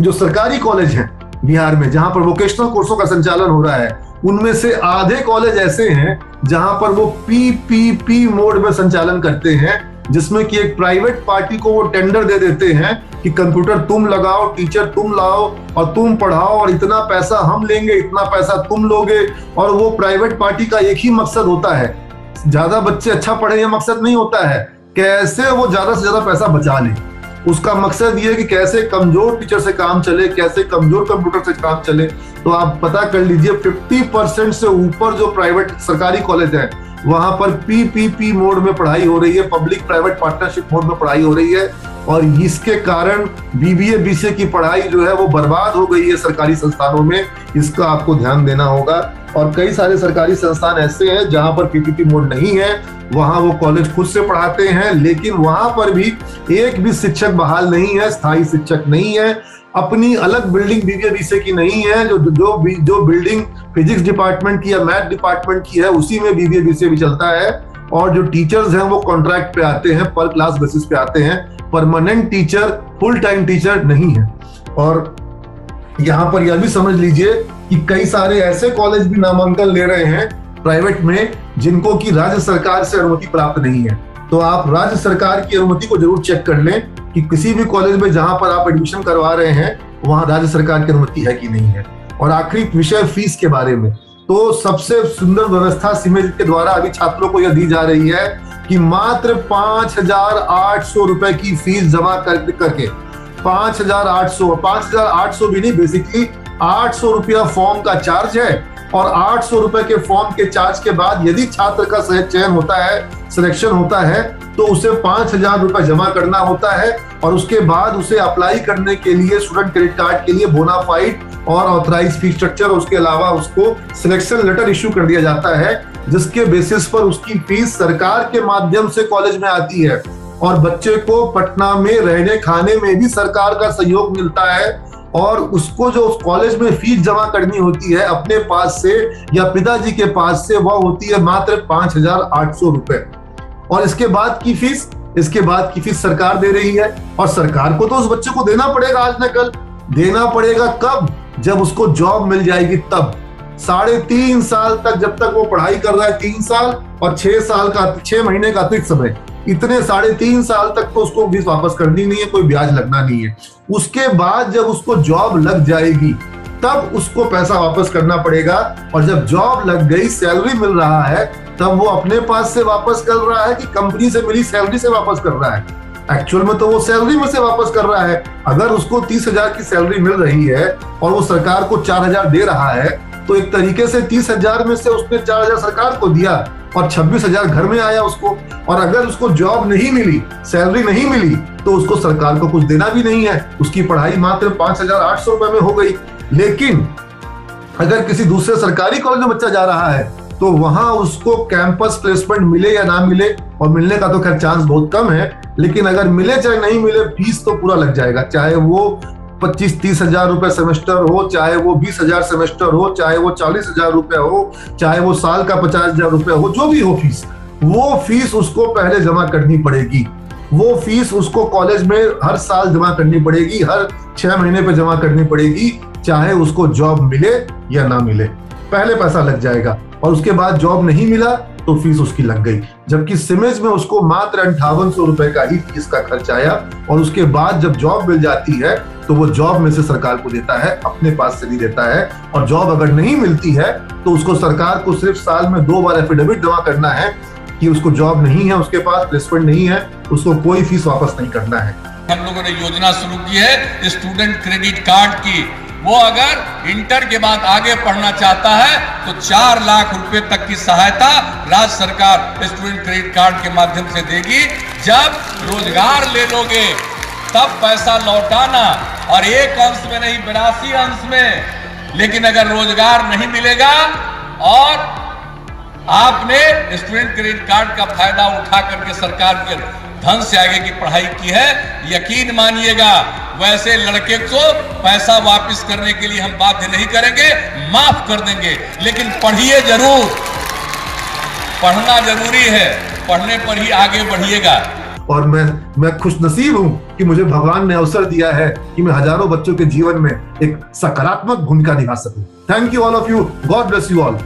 जो सरकारी कॉलेज हैं बिहार में, जहां पर वोकेशनल कोर्सों का संचालन हो रहा है, उनमें से आधे कॉलेज ऐसे हैं जहां पर वो पीपीपी मोड में संचालन करते हैं, जिसमें कि एक प्राइवेट पार्टी को वो टेंडर दे देते हैं कि कंप्यूटर तुम लगाओ, टीचर तुम लाओ और तुम पढ़ाओ, और इतना पैसा हम लेंगे, इतना पैसा तुम लोगे। और वो प्राइवेट पार्टी का एक ही मकसद होता है, ज्यादा बच्चे अच्छा पढ़े, ये मकसद नहीं होता है, कैसे वो ज्यादा से ज्यादा पैसा बचा ले। उसका मकसद ये है कि कैसे कमजोर टीचर से काम चले, कैसे कमजोर कंप्यूटर से काम चले। तो आप पता कर लीजिए 50% से ऊपर जो प्राइवेट सरकारी कॉलेज है, वहां पर पीपीपी मोड में पढ़ाई हो रही है, पब्लिक प्राइवेट पार्टनरशिप मोड में पढ़ाई हो रही है। और इसके कारण बीबीए बीसीए की पढ़ाई जो है वो बर्बाद हो गई है सरकारी संस्थानों में, इसका आपको ध्यान देना होगा। और कई सारे सरकारी संस्थान ऐसे हैं जहां पर पीपीपी मोड नहीं है, वहां वो कॉलेज खुद से पढ़ाते हैं, लेकिन वहां पर भी एक भी शिक्षक बहाल नहीं है, स्थायी शिक्षक नहीं है, अपनी अलग बिल्डिंग बीबीए बीसीए की नहीं है। जो बिल्डिंग फिजिक्स डिपार्टमेंट की या मैथ डिपार्टमेंट की है, उसी में बीबीए बीसीए भी चलता है। और जो टीचर्स हैं वो कॉन्ट्रैक्ट पे आते हैं, पर क्लास बेसिस पे आते हैं, permanent teacher, full time teacher नहीं है। और यहाँ पर यह भी समझ लीजिए कि कई सारे ऐसे कॉलेज भी नामांकन ले रहे हैं प्राइवेट में, जिनको की राज्य सरकार से अनुमति प्राप्त नहीं है। तो आप राज्य सरकार की अनुमति को जरूर चेक कर लें कि किसी भी कॉलेज में जहां पर आप एडमिशन करवा रहे हैं, वहां राज्य सरकार की अनुमति है कि नहीं है। और आखिरी विषय फीस के बारे में, तो सबसे सुंदर व्यवस्था सिमेज के द्वारा अभी छात्रों को यह दी जा रही है कि मात्र 5,800 रुपए की फीस जमा करके 5,800 भी नहीं, बेसिकली 800 रुपया फॉर्म का चार्ज है। और 800 रुपए के फॉर्म के चार्ज के बाद यदि छात्र का चयन होता है, सिलेक्शन होता है, तो उसे 5,000 रुपए जमा करना होता है। और उसके बाद उसे अप्लाई करने के लिए स्टूडेंट क्रेडिट कार्ड के लिए बोनाफाइड और ऑथराइज फी स्ट्रक्चर, उसके अलावा उसको सिलेक्शन लेटर इश्यू कर दिया जाता है, जिसके बेसिस पर उसकी फीस सरकार के माध्यम से कॉलेज में आती है। और बच्चे को पटना में रहने खाने में भी सरकार का सहयोग मिलता है। और उसको जो उस कॉलेज में फीस जमा करनी होती है अपने पास से या पिताजी के पास से, वह होती है मात्र 5,800 रुपए। और इसके बाद की फीस सरकार दे रही है, और सरकार को तो उस बच्चे को देना पड़ेगा आज न कल। देना पड़ेगा कब? जब उसको जॉब मिल जाएगी तब। 3.5 साल तक, जब तक वो पढ़ाई कर रहा है, 3 साल और 6 महीने का अतिरिक्त समय, इतने 3.5 साल तक तो उसको फीस वापस करनी नहीं है, कोई ब्याज लगना नहीं है। उसके बाद जब उसको जॉब लग जाएगी तब उसको पैसा वापस करना पड़ेगा। और जब जॉब लग गई, सैलरी मिल रहा है, तब वो अपने पास से वापस कर रहा है कि कंपनी से मिली सैलरी से वापस कर रहा है? एक्चुअल में तो वो सैलरी में से वापस कर रहा है। अगर उसको 30,000 की सैलरी मिल रही है और वो सरकार को 4,000 दे रहा है, तो एक तरीके से 30,000 में से उसने 4,000 सरकार को दिया और 26,000 घर में आया उसको। और अगर उसको जॉब नहीं मिली, सैलरी नहीं मिली, तो उसको सरकार को कुछ देना भी नहीं है। उसकी पढ़ाई मात्र 5,800 रुपए में हो गई। लेकिन अगर किसी दूसरे सरकारी कॉलेज में बच्चा जा रहा है, तो वहां उसको कैंपस प्लेसमेंट मिले या ना मिले, और मिलने का तो खैर चांस बहुत कम है, लेकिन अगर मिले चाहे नहीं मिले, फीस तो पूरा लग जाएगा। चाहे वो 25-30 हजार रुपए सेमेस्टर हो, चाहे वो 20,000 सेमेस्टर हो, चाहे वो 40,000 रुपए हो, चाहे वो साल का 50,000 रुपए हो, जो भी हो फीस, वो फीस उसको पहले जमा करनी पड़ेगी। वो फीस उसको कॉलेज में हर साल जमा करनी पड़ेगी, हर 6 महीने पे जमा करनी पड़ेगी, चाहे उसको जॉब मिले या ना मिले। पहले पैसा लग जाएगा, और उसके बाद जॉब नहीं मिला तो फीस उसकी लग गई। जबकि सिमेज में उसको मात्र 5800 रुपए का ही फीस का खर्च आया, और उसके बाद जब जॉब मिल जाती है तो वो जॉब में से सरकार को देता है, अपने पास से नहीं देता है। और जॉब अगर नहीं मिलती है तो उसको सरकार को सिर्फ साल में 2 बार एफिडेविट जमा करना है कि उसको जॉब नहीं है, उसके पास प्लेसमेंट नहीं है, उसको कोई फीस वापस नहीं करना है। हम लोगों ने योजना शुरू की है स्टूडेंट क्रेडिट कार्ड की। वो अगर इंटर के बाद आगे पढ़ना चाहता है तो 4 लाख रुपए तक की सहायता राज्य सरकार स्टूडेंट क्रेडिट कार्ड के माध्यम से देगी। जब रोजगार ले लोगे तब पैसा लौटाना, और एक अंश में नहीं 82 अंश में। लेकिन अगर रोजगार नहीं मिलेगा और आपने स्टूडेंट क्रेडिट कार्ड का फायदा उठा करके सरकार के धन से आगे की पढ़ाई की है, यकीन मानिएगा वैसे लड़के को पैसा वापस करने के लिए हम बाध्य नहीं करेंगे, माफ कर देंगे। लेकिन पढ़िए जरूर, पढ़ना जरूरी है, पढ़ने पर ही आगे बढ़िएगा। और मैं खुशनसीब हूं कि मुझे भगवान ने अवसर दिया है कि मैं हजारों बच्चों के जीवन में एक सकारात्मक भूमिका निभा सकूं। Thank you all of you, God bless you all.